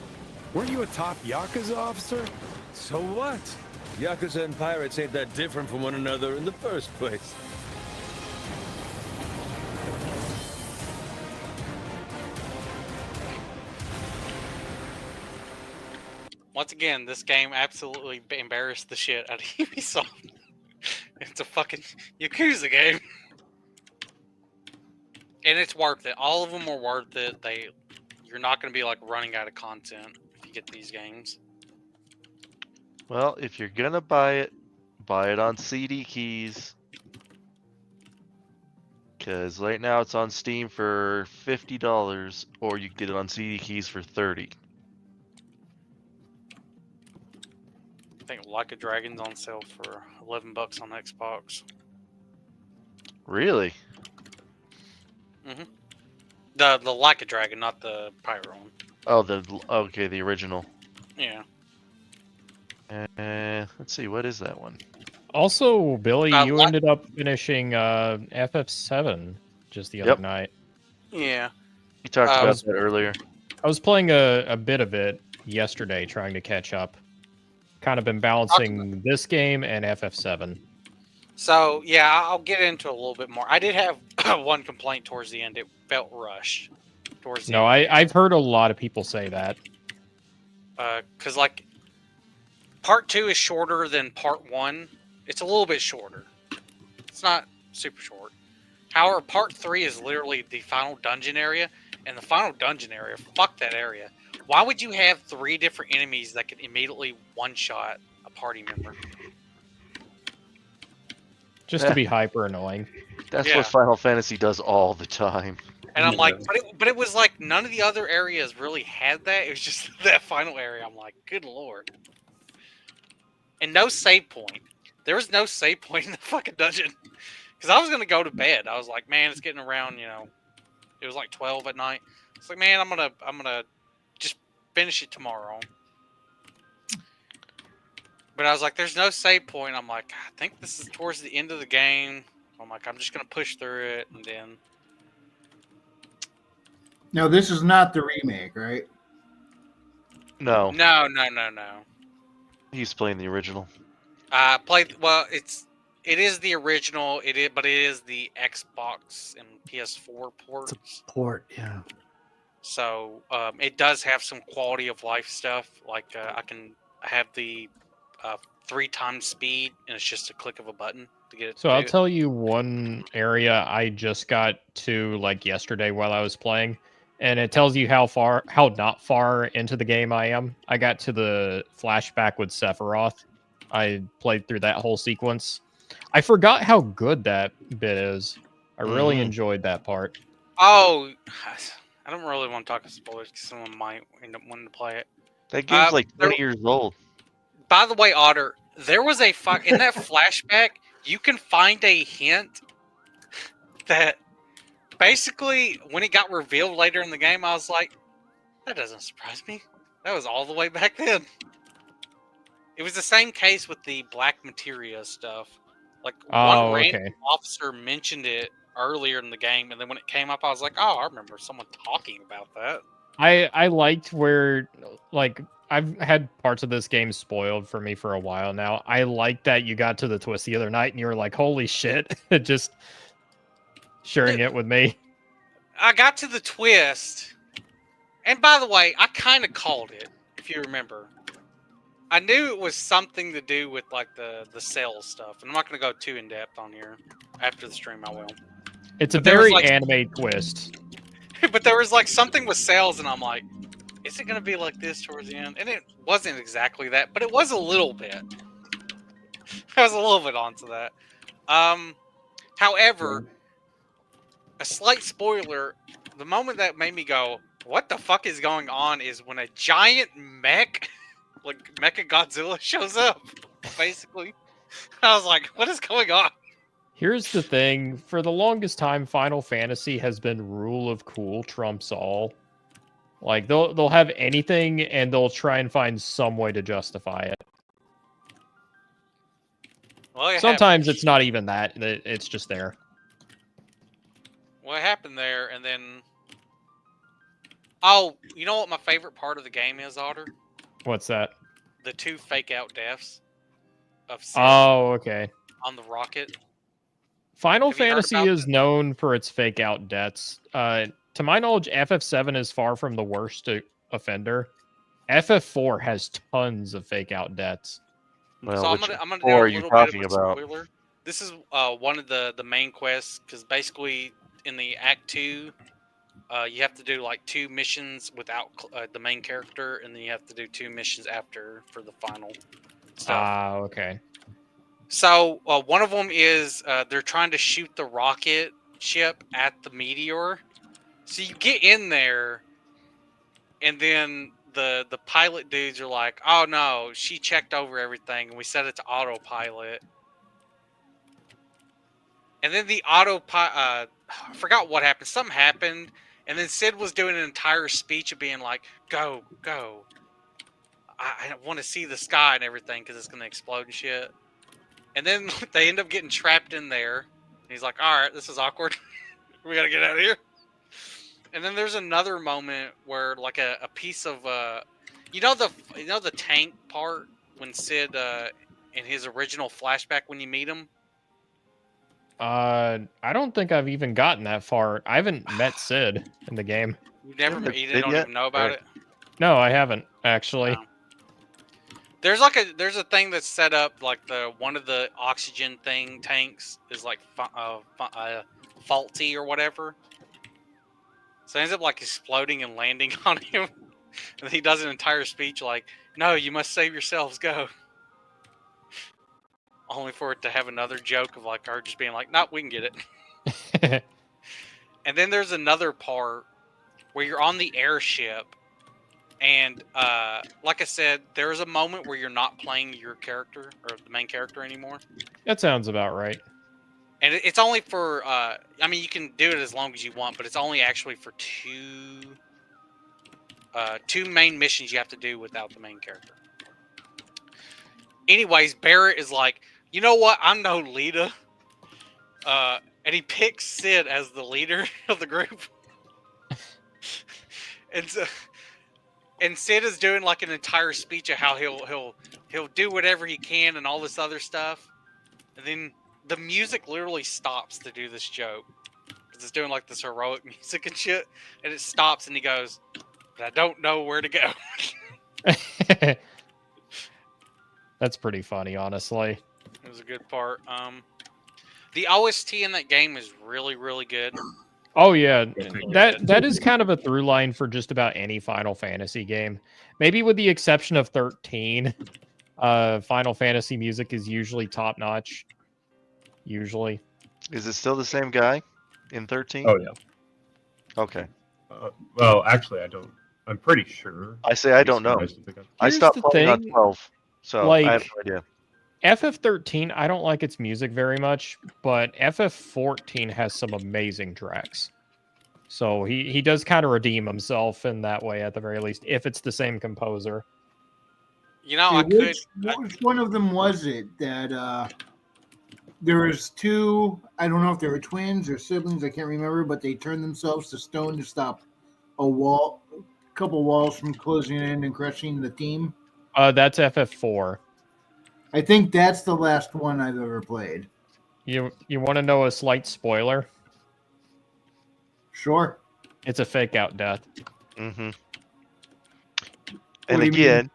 Weren't you a top Yakuza officer? So what? Yakuza and pirates ain't that different from one another in the first place. Once again, this game absolutely embarrassed the shit out of Ubisoft. It's a fucking Yakuza game. And it's worth it. All of them are worth it. You're not going to be like running out of content if you get these games. Well, if you're gonna buy it on CD keys. Because right now it's on Steam for $50, or you can get it on CD keys for $30. I think Like a Dragon's on sale for $11 on Xbox. Really? Mm-hmm. The Like a Dragon, not the pirate one. Oh, okay, the original. Yeah. Let's see, what is that one? Also, Billy, you what? ended up finishing FF7 just the other Yep. night. Yeah. You talked I about was- that earlier. I was playing a bit of it yesterday, trying to catch up. Kind of been balancing this game and FF7. So, yeah, I'll get into it a little bit more. I did have one complaint towards the end. It felt rushed towards the No, end. I've heard a lot of people say that. Because, like, part 2 is shorter than part 1. It's a little bit shorter. It's not super short. However, part 3 is literally the final dungeon area, and the final dungeon area, fuck that area. Why would you have 3 different enemies that can immediately one-shot a party member? Just to be hyper annoying. That's Yeah. what Final Fantasy does all the time. And I'm like, but it was like none of the other areas really had that. It was just that final area. I'm like, good lord. And no save point. There was no save point in the fucking dungeon. Because I was going to go to bed. I was like, man, it's getting around, you know. It was like 12 at night. It's like, man, I'm gonna just finish it tomorrow. But I was like, there's no save point. I'm like, I think this is towards the end of the game. I'm like, I'm just going to push through it. And then... Now, this is not the remake, right? No. No. He's playing the original. Well, it is the original. But it is the Xbox and PS4 ports. It's a port, yeah. So it does have some quality of life stuff. Like I have the 3 times speed, and it's just a click of a button to get it. So I'll tell you one area I just got to like yesterday while I was playing, and it tells you how not far into the game I am. I got to the flashback with Sephiroth. I played through that whole sequence. I forgot how good that bit is. I really enjoyed that part. Oh, I don't really want to talk spoilers because someone might end up wanting to play it. That game's like 20 years old. By the way, Otter, there was in that flashback, you can find a hint that basically, when it got revealed later in the game, I was like, that doesn't surprise me. That was all the way back then. It was the same case with the black materia stuff. Like, one random officer mentioned it earlier in the game, and then when it came up, I was like, oh, I remember someone talking about that. I liked where, like, I've had parts of this game spoiled for me for a while now. I liked that you got to the twist the other night, and you were like, holy shit, just sharing it with me. I got to the twist, and by the way, I kind of called it, if you remember. I knew it was something to do with, like, the sales stuff, and I'm not going to go too in-depth on here. After the stream, I will. It's a very anime twist. But there was, like, something with sales, and I'm like, is it going to be like this towards the end? And it wasn't exactly that, but it was a little bit. I was a little bit onto that. However, a slight spoiler, the moment that made me go, what the fuck is going on, is when a giant mech, like Mecha Godzilla, shows up, basically. I was like, what is going on? Here's the thing. For the longest time, Final Fantasy has been rule of cool trumps all. Like, they'll have anything, and they'll try and find some way to justify it. Well, sometimes it's not even that. It's just there. What happened there, and then... Oh, you know what my favorite part of the game is, Otter? What's that? The 2 fake-out deaths of Sid okay. on the rocket. Final Fantasy is known for its fake-out deaths. To my knowledge, FF7 is far from the worst offender. FF4 has tons of fake-out deaths. Well, so I'm gonna do a little bit of a spoiler. This is one of the main quests, because basically in the Act 2, you have to do like 2 missions without the main character, and then you have to do 2 missions after for the final stuff. Okay. So one of them is they're trying to shoot the rocket ship at the meteor. So you get in there, and then the pilot dudes are like, oh no, she checked over everything, and we set it to autopilot. And then the I forgot what happened. Something happened, and then Sid was doing an entire speech of being like, go. I want to see the sky and everything because it's going to explode and shit. And then they end up getting trapped in there. And he's like, all right, this is awkward. We got to get out of here. And then there's another moment where, like, a piece of you know the tank part when Sid in his original flashback when you meet him. I don't think I've even gotten that far. I haven't met Sid in the game. You don't even know about it. No, I haven't actually. No. There's a thing that's set up, like one of the oxygen tanks is like faulty or whatever. So it ends up like exploding and landing on him. And he does an entire speech like, "No, you must save yourselves, go." Only for it to have another joke of like her just being like, "No, we can get it." And then there's another part where you're on the airship, and like I said, there is a moment where you're not playing your character or the main character anymore. That sounds about right. And it's only for, I mean, you can do it as long as you want, but it's only actually for two main missions you have to do without the main character. Anyways, Barrett is like, you know what? I'm no leader. And he picks Sid as the leader of the group. And Sid is doing like an entire speech of how he'll do whatever he can and all this other stuff. And then the music literally stops to do this joke. Because it's doing like this heroic music and shit. And it stops and he goes, "But I don't know where to go." That's pretty funny, honestly. It was a good part. The OST in that game is really, really good. Oh yeah, that is kind of a through line for just about any Final Fantasy game. Maybe with the exception of 13. Final Fantasy music is usually top notch. Usually. Is it still the same guy in 13? Oh yeah. Okay. Well, actually, I don't. I'm pretty sure. I say I don't know. I stopped playing on 12, so I have no idea. FF13, I don't like its music very much, but FF14 has some amazing tracks. So he does kind of redeem himself in that way, at the very least, if it's the same composer. You know, which one of them was it that there was two? I don't know if they were twins or siblings. I can't remember, but they turned themselves to stone to stop a couple walls from closing in and crushing the team. That's FF4. I think that's the last one I've ever played. You want to know a slight spoiler? Sure. It's a fake out death. Mm-hmm. And again,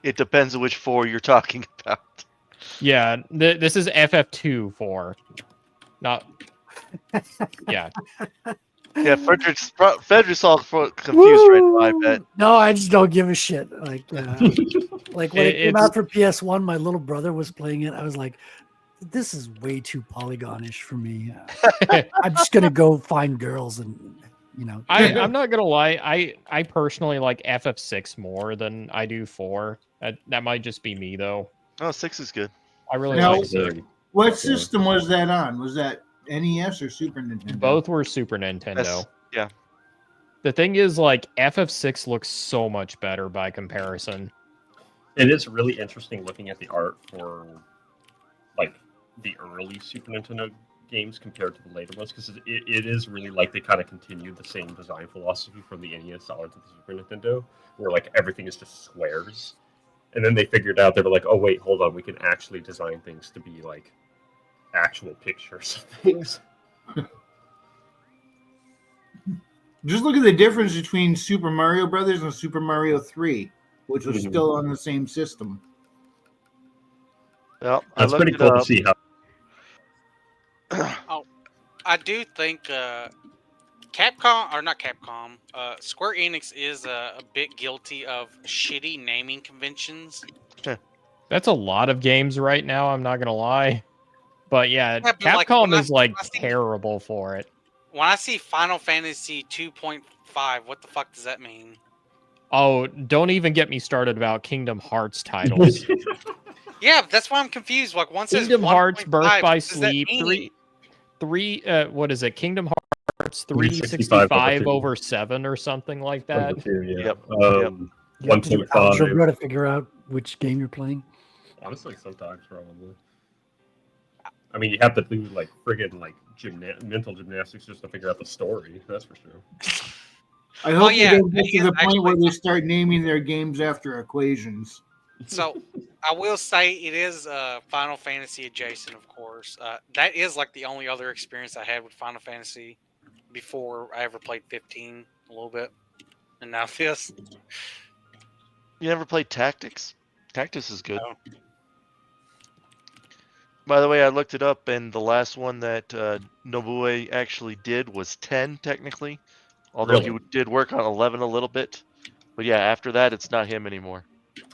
it depends on which 4 you're talking about. Yeah, this is FF2-4. Not... Yeah. Yeah, Frederick's all confused right now, I bet. No, I just don't give a shit. Like when it came out for PS1, my little brother was playing it. I was like, this is way too polygonish for me. I'm just gonna go find girls and I'm not gonna lie. I personally like FF6 more than I do 4. That might just be me though. Oh, 6 is good. I really like 6. What system was that on? Was that NES or Super Nintendo? Both were Super Nintendo. Yeah. The thing is, like, FF6 looks so much better by comparison. It is really interesting looking at the art for, like, the early Super Nintendo games compared to the later ones, because it is really like they kind of continued the same design philosophy from the NES onto the Super Nintendo, where, like, everything is just squares. And then they figured out, they were like, oh, wait, hold on, we can actually design things to be, like, actual pictures of things. Just look at the difference between Super Mario Brothers and Super Mario 3, which was still on the same system. Well, that's pretty cool to see how. Oh, I do think Capcom, or not Capcom, Square Enix is a bit guilty of shitty naming conventions. That's a lot of games right now, I'm not gonna lie. But yeah, but Capcom like, is like terrible for it. When I see Final Fantasy 2.5, what the fuck does that mean? Oh, don't even get me started about Kingdom Hearts titles. Yeah, that's why I'm confused. Like, one says Kingdom Hearts, 1.5, Birth by what does that Sleep, mean? what is it? Kingdom Hearts 365 over 7 or something like that. Yep. 1.5. You're going to figure out which game you're playing. Honestly, sometimes probably. I mean, you have to do like friggin' like mental gymnastics just to figure out the story. That's for sure. I hope they don't get to the point where they start naming their games after equations. So, I will say it is Final Fantasy adjacent, of course. That is like the only other experience I had with Final Fantasy before I ever played 15 a little bit. And now this. You never played Tactics? Tactics is good. No. By the way, I looked it up, and the last one that Nobue actually did was 10, technically. Although Really? he did work on 11 a little bit. But yeah, after that, it's not him anymore.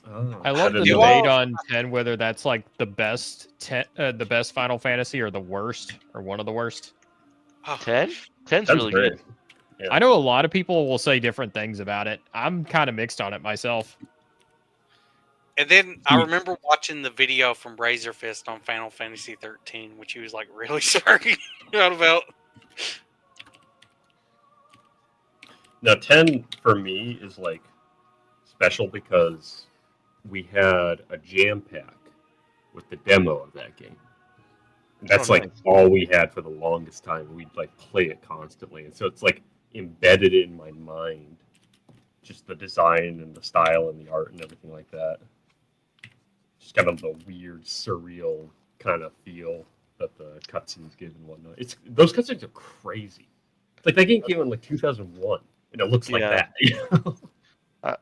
Oh, I love the didn't know debate that. on 10 whether that's like the best the best Final Fantasy or the worst or one of the worst. 10? 10's That's really great. good. Yeah. I know a lot of people will say different things about it. I'm kind of mixed on it myself. And then I remember watching the video from Razor Fist on Final Fantasy 13, which he was like really sorry about. Now, 10 for me is like special because we had a jam pack with the demo of that game. And that's Oh, like nice. all we had for the longest time. We'd like play it constantly, and so it's like embedded in my mind, just the design and the style and the art and everything like that. Just kind of the weird, surreal kind of feel that the cutscenes give and whatnot. Those cutscenes are crazy. It's like that game came out in like 2001, and it looks like that. I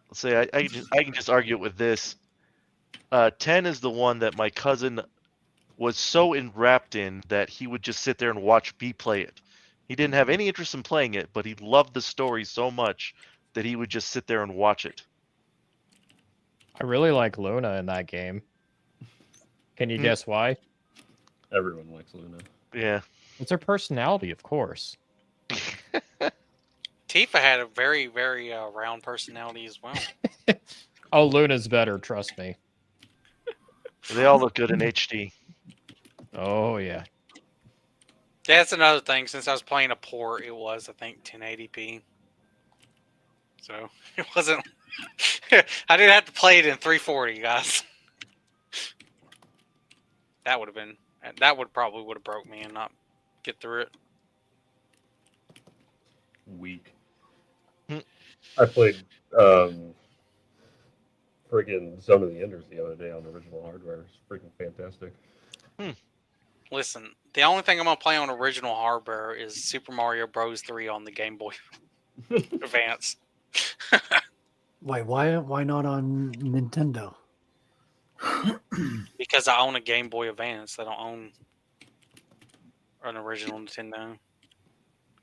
can just argue it with this. 10 is the one that my cousin was so enwrapped in that he would just sit there and watch me play it. He didn't have any interest in playing it, but he loved the story so much that he would just sit there and watch it. I really like Luna in that game. Can you guess why? Everyone likes Luna. Yeah. It's her personality, of course. Tifa had a very, very round personality as well. Oh, Luna's better, trust me. They all look good in HD. Oh, yeah. That's another thing. Since I was playing a port, it was, I think, 1080p. So it wasn't. I didn't have to play it in 340, guys. That would have been. That probably would have broke me and not get through it. Weak. I played friggin' Zone of the Enders the other day on original hardware. It's freaking fantastic. Listen, the only thing I'm gonna play on original hardware is Super Mario Bros. 3 on the Game Boy Advance. Why not on Nintendo? Because I own a Game Boy Advance. I don't own an original Nintendo.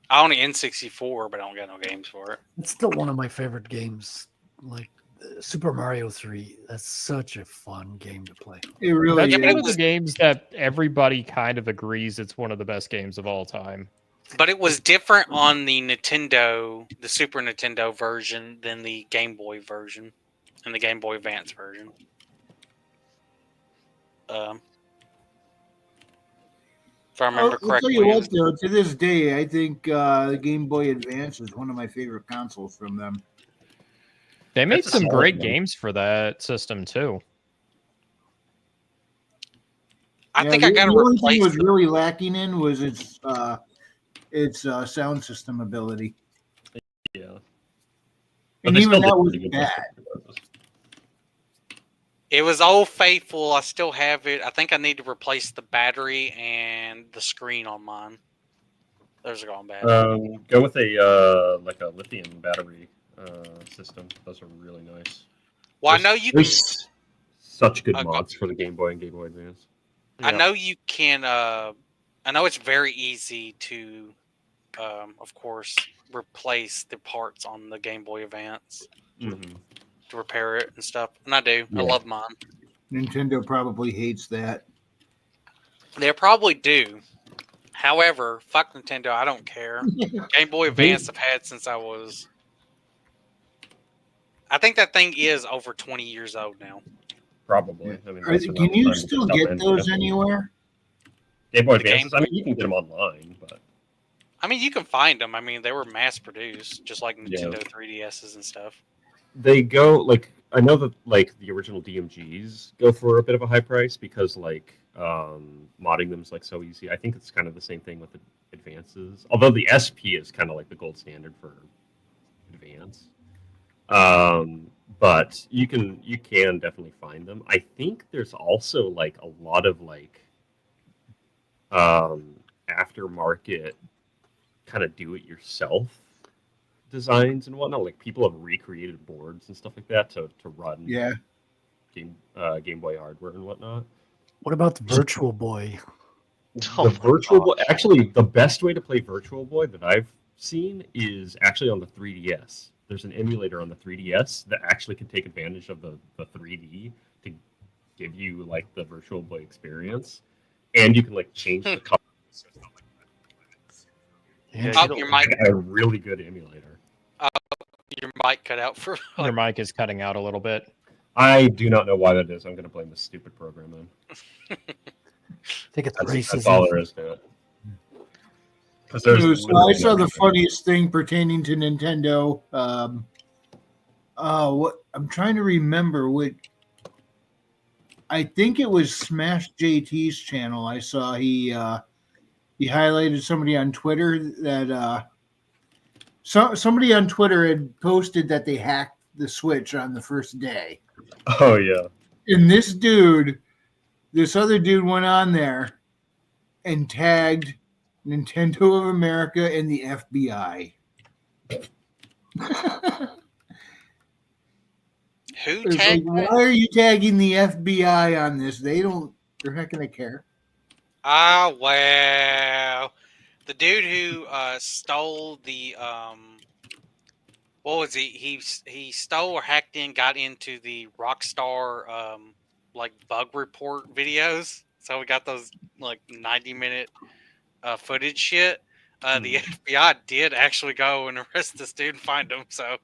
I own an N64, but I don't got no games for it. It's still one of my favorite games. Like Super Mario 3. That's such a fun game to play. It really That's is. one of the games that everybody kind of agrees it's one of the best games of all time. But it was different on the Nintendo, the Super Nintendo version, than the Game Boy version and the Game Boy Advance version. If I remember correctly. I'll tell you what, though, to this day, I think the Game Boy Advance is one of my favorite consoles from them. They made That's a some solid great one. games for that system, too. I think I got to the only thing replace it was the really lacking in was its sound system ability. Yeah. And they even still that did was pretty good bad. regardless. It was Old Faithful. I still have it. I think I need to replace the battery and the screen on mine. Those are going bad. Go with a like a lithium battery system. Those are really nice. Well, I know you can. There's such good mods for the Game Boy and Game Boy Advance. I know you can. I know it's very easy to, of course, replace the parts on the Game Boy Advance to repair it and stuff. And I do. I love mine. Nintendo probably hates that. They probably do. However, fuck Nintendo. I don't care. Game Boy Advance I've had since I was. I think that thing is over 20 years old now. Probably. I mean, Can you still get those anywhere? Game Boy Advances? I mean, you can get them online, but I mean, you can find them. I mean, they were mass produced, just like Nintendo 3DSs and stuff. they go like I know that like the original DMGs go for a bit of a high price because like modding them is like so easy. I think it's kind of the same thing with the advances, although the SP is kind of like the gold standard for advance. But you can definitely find them. I think there's also like a lot of like aftermarket kind of do it yourself designs and whatnot. Like people have recreated boards and stuff like that to run Game Boy hardware and whatnot. What about the Virtual Boy? The Virtual Boy, actually, the best way to play Virtual Boy that I've seen is actually on the 3DS. There's an emulator on the 3DS that actually can take advantage of the 3D to give you like the Virtual Boy experience, and you can like change the color. Your mic. A really good emulator. Your mic cut out for. Your mic is cutting out a little bit. I do not know why that is. I'm going to blame this stupid program then. I think it's That's all there is to it. So I saw the funniest thing pertaining to Nintendo. What I'm trying to remember what. I think it was Smash JT's channel. I saw he highlighted somebody on Twitter that somebody on Twitter had posted that they hacked the Switch on the first day. Oh yeah. And this other dude went on there and tagged Nintendo of America and the FBI. Who It's tagged? like, why are you tagging the FBI on this? They're not going to care. Ah, wow. The dude who stole the what was he? He stole or hacked in, got into the Rockstar like bug report videos. So we got those like 90-minute footage shit. The FBI did actually go and arrest this dude and find him. So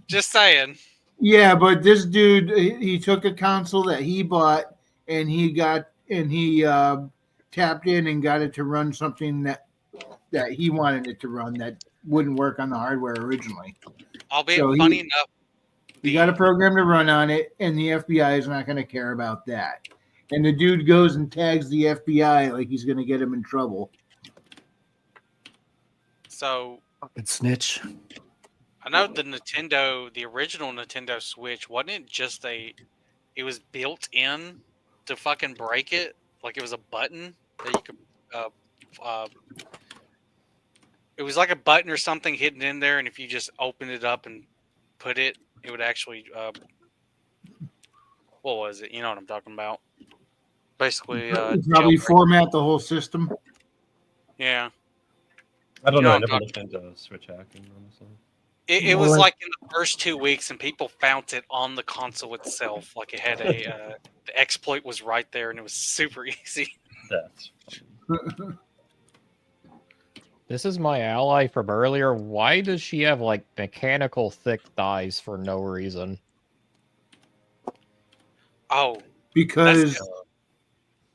just saying. Yeah, but this dude, he took a console that he bought and he tapped in and got it to run something that he wanted it to run that wouldn't work on the hardware originally. Albeit funny enough, he got a program to run on it, and the FBI is not going to care about that. And the dude goes and tags the FBI like he's going to get him in trouble. So fucking snitch. I know the original Nintendo Switch, wasn't it just it was built in to fucking break it? Like it was a button that you could, it was like a button or something hidden in there, and if you just opened it up and put it, it would actually, what was it? You know what I'm talking about. Basically, probably format the whole system. Yeah. I don't know. I what never I'm looked into Switch hacking, honestly. It was like in the first 2 weeks, and people found it on the console itself. Like it had the exploit was right there, and it was super easy. That's This is my ally from earlier. Why does she have like mechanical thick thighs for no reason? Oh, because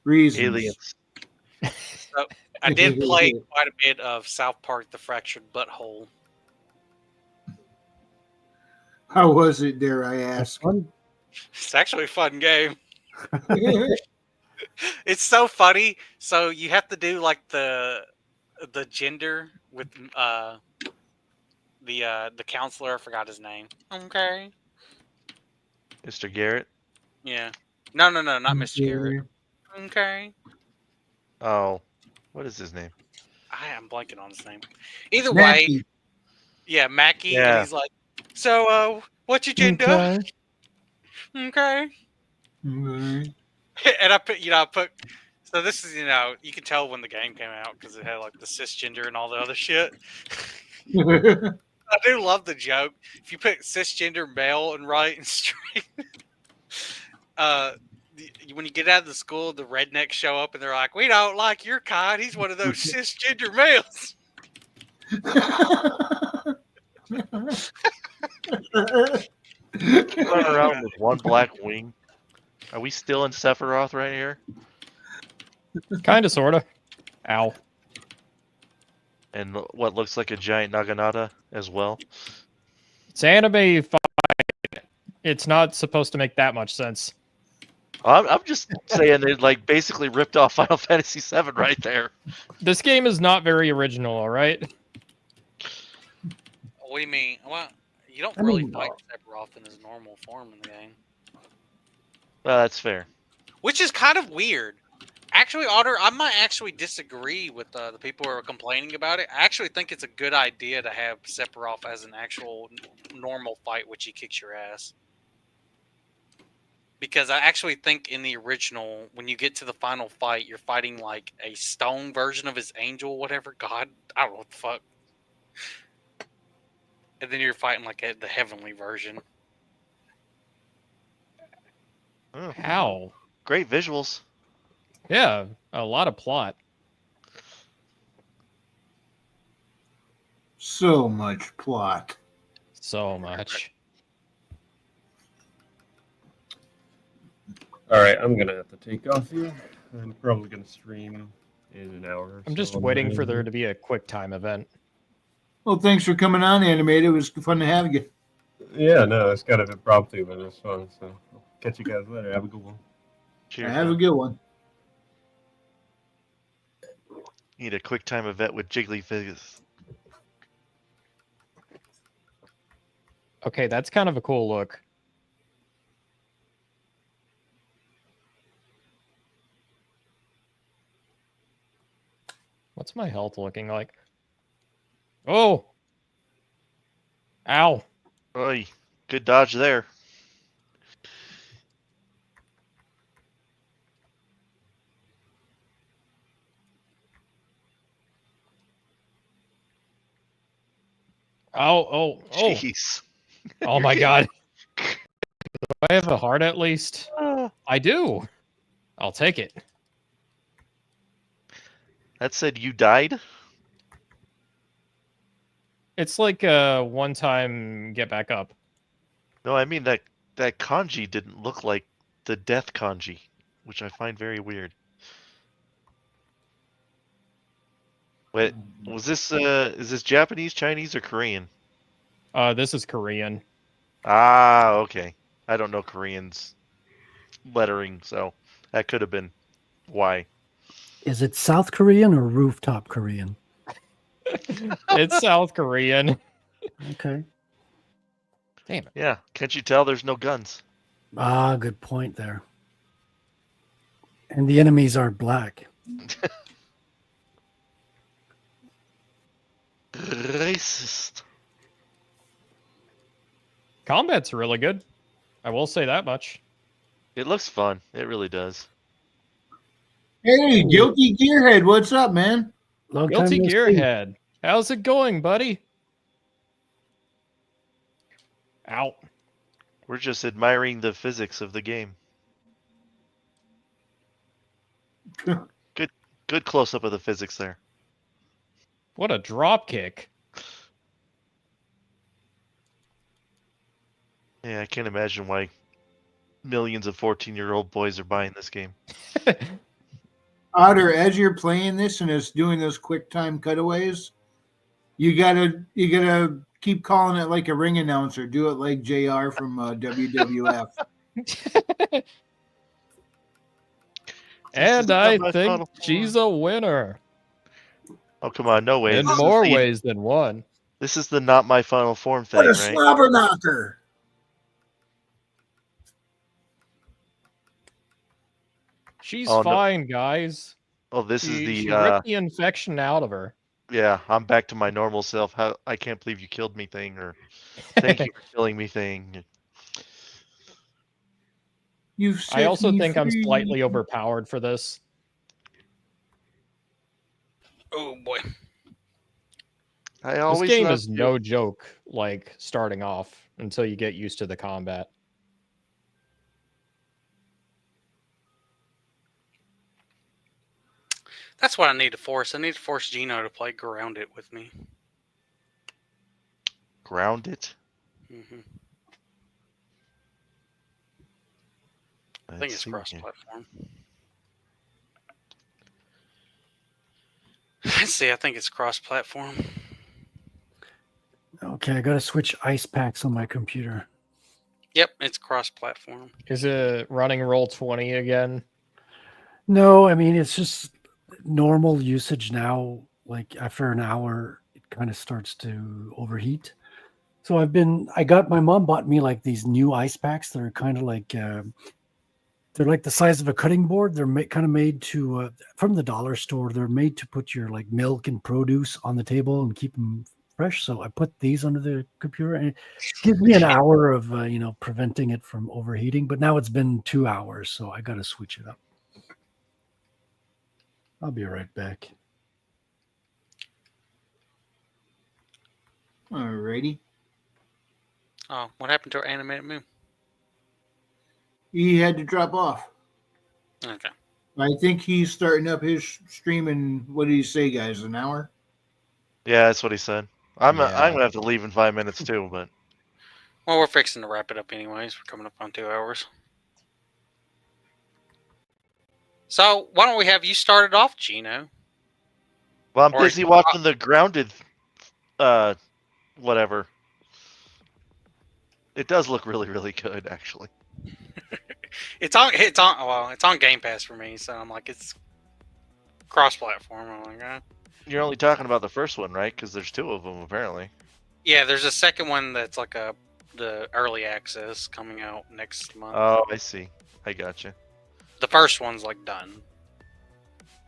reasons. Aliens. So, I did play quite a bit of South Park: The Fractured Butthole. How was it, dare I ask? It's actually a fun game. It's so funny. So you have to do like the gender with the counselor. I forgot his name. Okay. Mr. Garrett. Yeah. No, not Mr. Garrett. Okay. Oh, what is his name? I'm blanking on his name. Either Mackie. way, yeah, Mackie. Yeah. And he's like, so, what's your gender? Okay. Okay. And I put, so this is, you can tell when the game came out because it had like the cisgender and all the other shit. I do love the joke. If you put cisgender male and right and straight, when you get out of the school, the rednecks show up and they're like, "We don't like your kind. He's one of those cisgender males." Run around with one black wing. Are we still in Sephiroth right here? Kinda, sorta. Ow. And what looks like a giant Naginata as well. It's anime fine. It's not supposed to make that much sense. I'm just saying they like basically ripped off Final Fantasy VII right there. This game is not very original, alright? What do you mean? Well, you don't really fight Sephiroth in his normal form in the game. Well, that's fair. Which is kind of weird. Actually, Otter, I might actually disagree with the people who are complaining about it. I actually think it's a good idea to have Sephiroth as an actual normal fight, which he kicks your ass. Because I actually think in the original, when you get to the final fight, you're fighting like a stone version of his angel, whatever. God, I don't know what the fuck. And then you're fighting like the heavenly version. Oh, How? great visuals. Yeah, a lot of plot. So much plot. So much. All right, I'm gonna have to take off here. I'm probably gonna stream in an hour. Or I'm just so. waiting for there to be a quick time event. Well, thanks for coming on, Animated. It was fun to have you. Yeah, no, it's kind of impromptu, but it's fun. So I'll catch you guys later. Have a good one. Cheers. Have a good one. Need a quick time event with Jigglypuff. Okay, that's kind of a cool look. What's my health looking like? Oh! Ow! Oy, good dodge there. Oh! Jeez. Oh my god. Do I have a heart at least? I do. I'll take it. That said, you died? It's like a one-time get back up. No, I mean that kanji didn't look like the death kanji, which I find very weird. Wait, was this is this Japanese, Chinese, or Korean? This is Korean. Ah, okay. I don't know Korean's lettering, so that could have been why. Is it South Korean or rooftop Korean? It's South Korean. Okay. Damn it. Yeah, can't you tell there's no guns? Ah, good point there. And the enemies are black. Racist. Combat's really good. I will say that much. It looks fun. It really does. Hey, Guilty Gearhead, what's up, man? Long Guilty time no see. Gearhead. How's it going, buddy? Ow. We're just admiring the physics of the game. Good close up of the physics there. What a drop kick. Yeah, I can't imagine why millions of 14-year-old boys are buying this game. Otter, as you're playing this and it's doing those quick time cutaways, you gotta keep calling it like a ring announcer. Do it like JR from WWF. And I think she's a winner. Oh, come on, no way. In more ways than one. This is the not my final form thing, What a right? slobber knocker! She's Oh, no. fine, guys. Oh, this is She the ripped the infection out of her. yeah, I'm back to my normal self. How I can't believe you killed me thing, or thank you for killing me thing. You've I also set me think I'm free. slightly overpowered for this. Oh boy. I This always game love is no joke, like, starting off until you get used to the combat. That's what I need to force. I need to force Geno to play Ground It with me. Ground it. Mm-hmm. I think Let's it's see here. cross-platform. Let's see. I think it's cross-platform. Okay, I gotta switch ice packs on my computer. Yep, it's cross-platform. Is it running Roll20 again? No, I mean it's just normal usage now. Like after an hour, it kind of starts to overheat. So my mom bought me like these new ice packs that are kind of like they're like the size of a cutting board. They're kind of made to from the dollar store. They're made to put your like milk and produce on the table and keep them fresh. So I put these under the computer, and it gives me an hour of preventing it from overheating. But now it's been 2 hours, so I got to switch it up. I'll be right back. Alrighty. Oh, what happened to our animated moon? He had to drop off. Okay. I think he's starting up his stream in, what did he say, guys, an hour? Yeah, that's what he said. I'm gonna have to leave in 5 minutes too, but Well, we're fixing to wrap it up anyways. We're coming up on 2 hours. So why don't we have you started off, Geno? well, I'm busy watching the Grounded, whatever. It does look really, really good, actually. It's on Game Pass for me, so I'm like, it's cross-platform. I'm like, You're only talking about the first one, right? Because there's 2 of them apparently. Yeah, there's a second one that's like the early access coming out next month. Oh, I see. I gotcha. The first one's like done.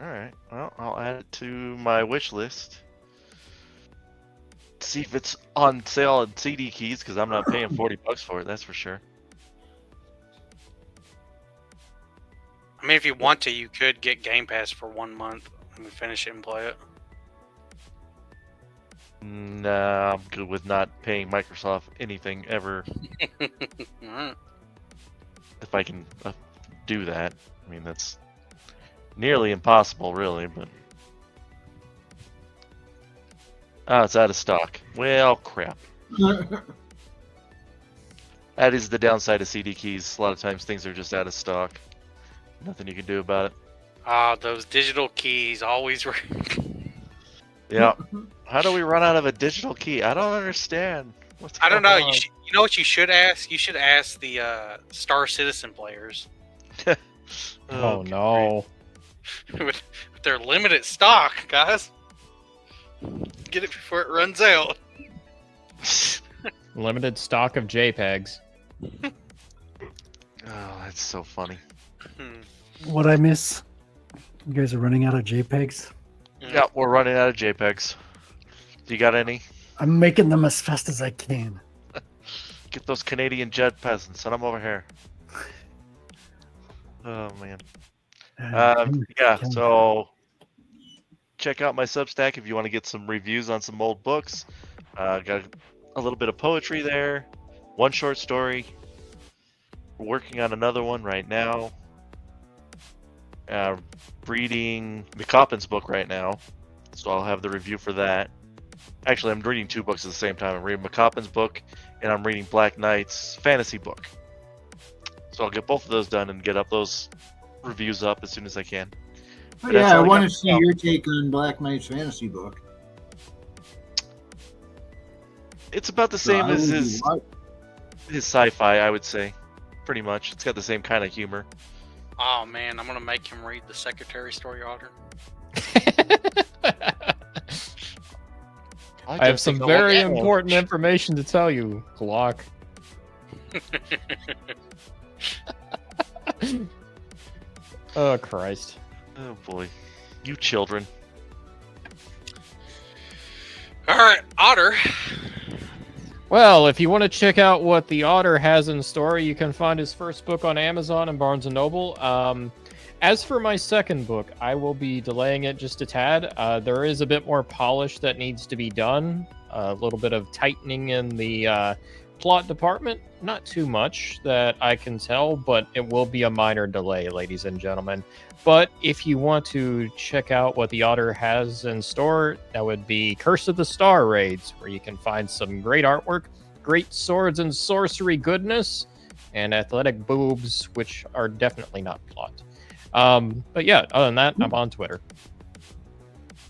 All right. Well, I'll add it to my wish list. See if it's on sale on CD keys, because I'm not paying $40 for it. That's for sure. I mean, if you want to, you could get Game Pass for 1 month and finish it and play it. Nah, I'm good with not paying Microsoft anything ever. Alright. If I can do that. I mean, that's nearly impossible, really, but... Oh, it's out of stock. Well, crap. That is the downside of CD keys. A lot of times things are just out of stock. Nothing you can do about it. Ah, those digital keys always were. Yeah. How do we run out of a digital key? I don't understand. I don't know. You know what you should ask? You should ask the Star Citizen players. Oh no. with their limited stock, guys. Get it before it runs out. Limited stock of JPEGs. Oh, that's so funny. What I miss? You guys are running out of JPEGs? Yeah, we're running out of JPEGs. Do you got any? I'm making them as fast as I can. Get those Canadian jet peasants, send them over here. Oh, man. Yeah, so check out my Substack if you want to get some reviews on some old books. Got a little bit of poetry there, one short story. We're working on another one right now. Reading McCoppin's book right now, so I'll have the review for that. Actually, I'm reading 2 books at the same time. I'm reading McCoppin's book, and I'm reading Black Knight's fantasy book. So I'll get both of those done and get up those reviews up as soon as I can. But yeah, I want to see your take on Black Knight's fantasy book. It's about the same as his sci-fi, I would say. Pretty much. It's got the same kind of humor. Oh man, I'm gonna make him read the Secretary Story Order. I have some very important information to tell you, Glock. Oh, Christ. Oh, boy. You children. All right, Otter. Well, if you want to check out what the Otter has in store, you can find his first book on Amazon and Barnes & Noble. As for my second book, I will be delaying it just a tad. There is a bit more polish that needs to be done. A little bit of tightening in the plot department. Not too much that I can tell, but it will be a minor delay, ladies and gentlemen. But if you want to check out what the Otter has in store, that would be Curse of the Star Raids, where you can find some great artwork, great swords and sorcery goodness, and athletic boobs, which are definitely not plot. But yeah, other than that, I'm on Twitter.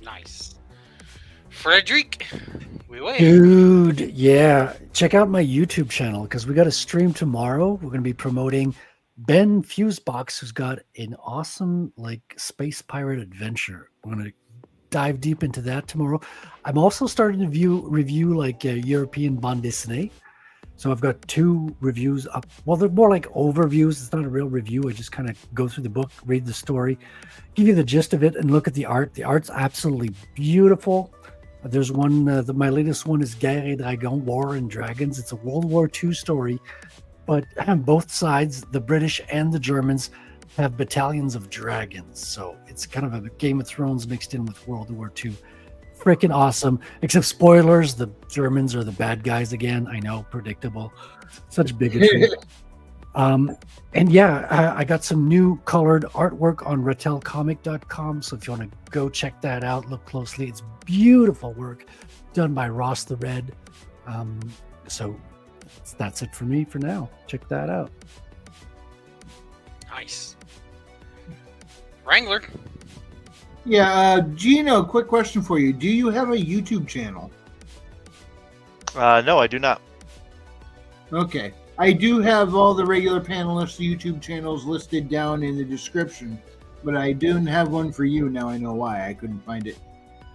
Nice. Frederick, we wait. Dude, yeah. Check out my YouTube channel because we got a stream tomorrow. We're going to be promoting Ben Fusebox, who's got an awesome space pirate adventure. We're going to dive deep into that tomorrow. I'm also starting to review European bande dessinée. So I've got 2 reviews up. Well, they're more like overviews. It's not a real review. I just kind of go through the book, read the story, give you the gist of it, and look at the art. The art's absolutely beautiful. There's one, my latest one is Guerre et Dragon, War and Dragons. It's a World War II story, but both sides, the British and the Germans, have battalions of dragons. So it's kind of a Game of Thrones mixed in with World War II. Freaking awesome. Except spoilers, the Germans are the bad guys again. I know, predictable. Such bigotry. And yeah, I got some new colored artwork on rattelcomic.com. So if you want to go check that out, look closely. It's beautiful work done by Ross the Red. So that's it for me for now. Check that out. Nice. Wrangler. Yeah, Geno, quick question for you. Do you have a YouTube channel? No, I do not. Okay. I do have all the regular panelists' YouTube channels listed down in the description, but I don't have one for you. Now I know why. I couldn't find it.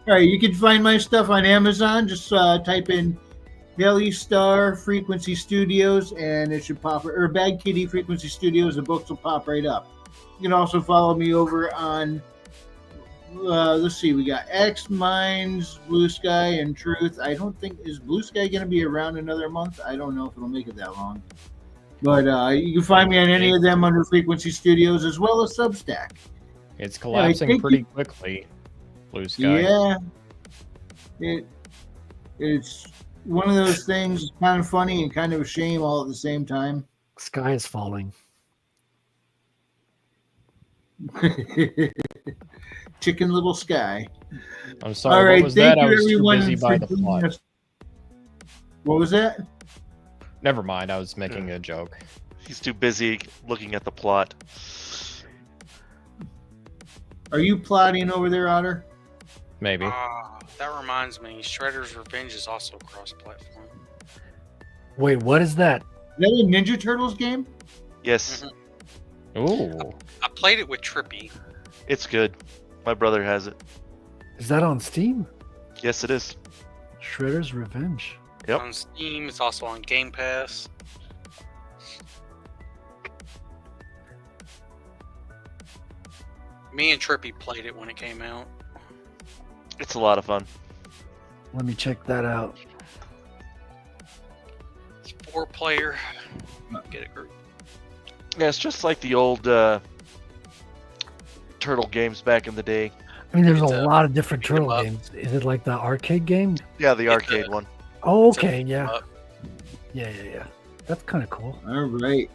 All right, you can find my stuff on Amazon. Just type in Belly Star Frequency Studios, and it should pop, or Bad Kitty Frequency Studios. The books will pop right up. You can also follow me over on, let's see, we got X, Minds, Blue Sky, and Truth. I don't think, is Blue Sky going to be around another month? I don't know if it'll make it that long. But you can find me on any of them under Frequency Studios, as well as Substack. It's collapsing pretty quickly, Blue Sky. Yeah. It's one of those things, kind of funny and kind of a shame all at the same time. Sky is falling. Chicken Little Sky. I'm sorry. All right, what was thank that? you, I was everyone, too busy by the for joining plot. us. What was that? Never mind. I was making a joke. He's too busy looking at the plot. Are you plotting over there, Otter? Maybe. That reminds me, Shredder's Revenge is also cross-platform. Wait, what is that? Is that a Ninja Turtles game? Yes. Ooh. I played it with Trippy. It's good. My brother has it. Is that on Steam? Yes, it is. Shredder's Revenge. Yep. On Steam, it's also on Game Pass. Me and Trippy played it when it came out. It's a lot of fun. Let me check that out. It's 4-player. Get a group. Yeah, it's just like the old Turtle games back in the day. I mean, there's a lot of different Turtle games. Is it like the arcade game? Yeah, the arcade one. Oh, okay, yeah. Yeah. That's kind of cool. All right.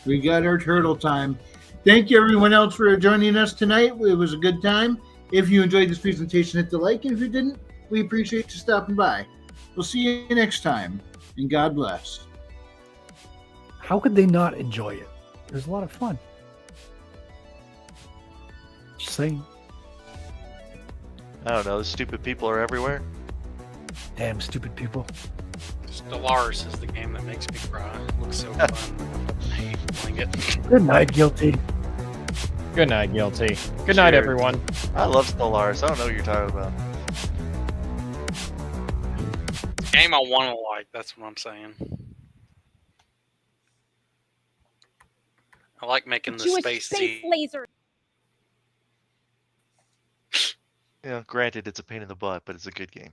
We got our turtle time. Thank you, everyone else, for joining us tonight. It was a good time. If you enjoyed this presentation, hit the like. And if you didn't, we appreciate you stopping by. We'll see you next time. And God bless. How could they not enjoy it? It was a lot of fun. Just saying. I don't know. The stupid people are everywhere. Damn stupid people. Stellaris is the game that makes me cry. It looks so fun. I hate playing it. Good night, Guilty. Good night, Guilty. Good night, Cheers. everyone. I love Stellaris. I don't know what you're talking about. It's a game I want to like. That's what I'm saying. I like making the space laser. Yeah, granted, it's a pain in the butt, but it's a good game.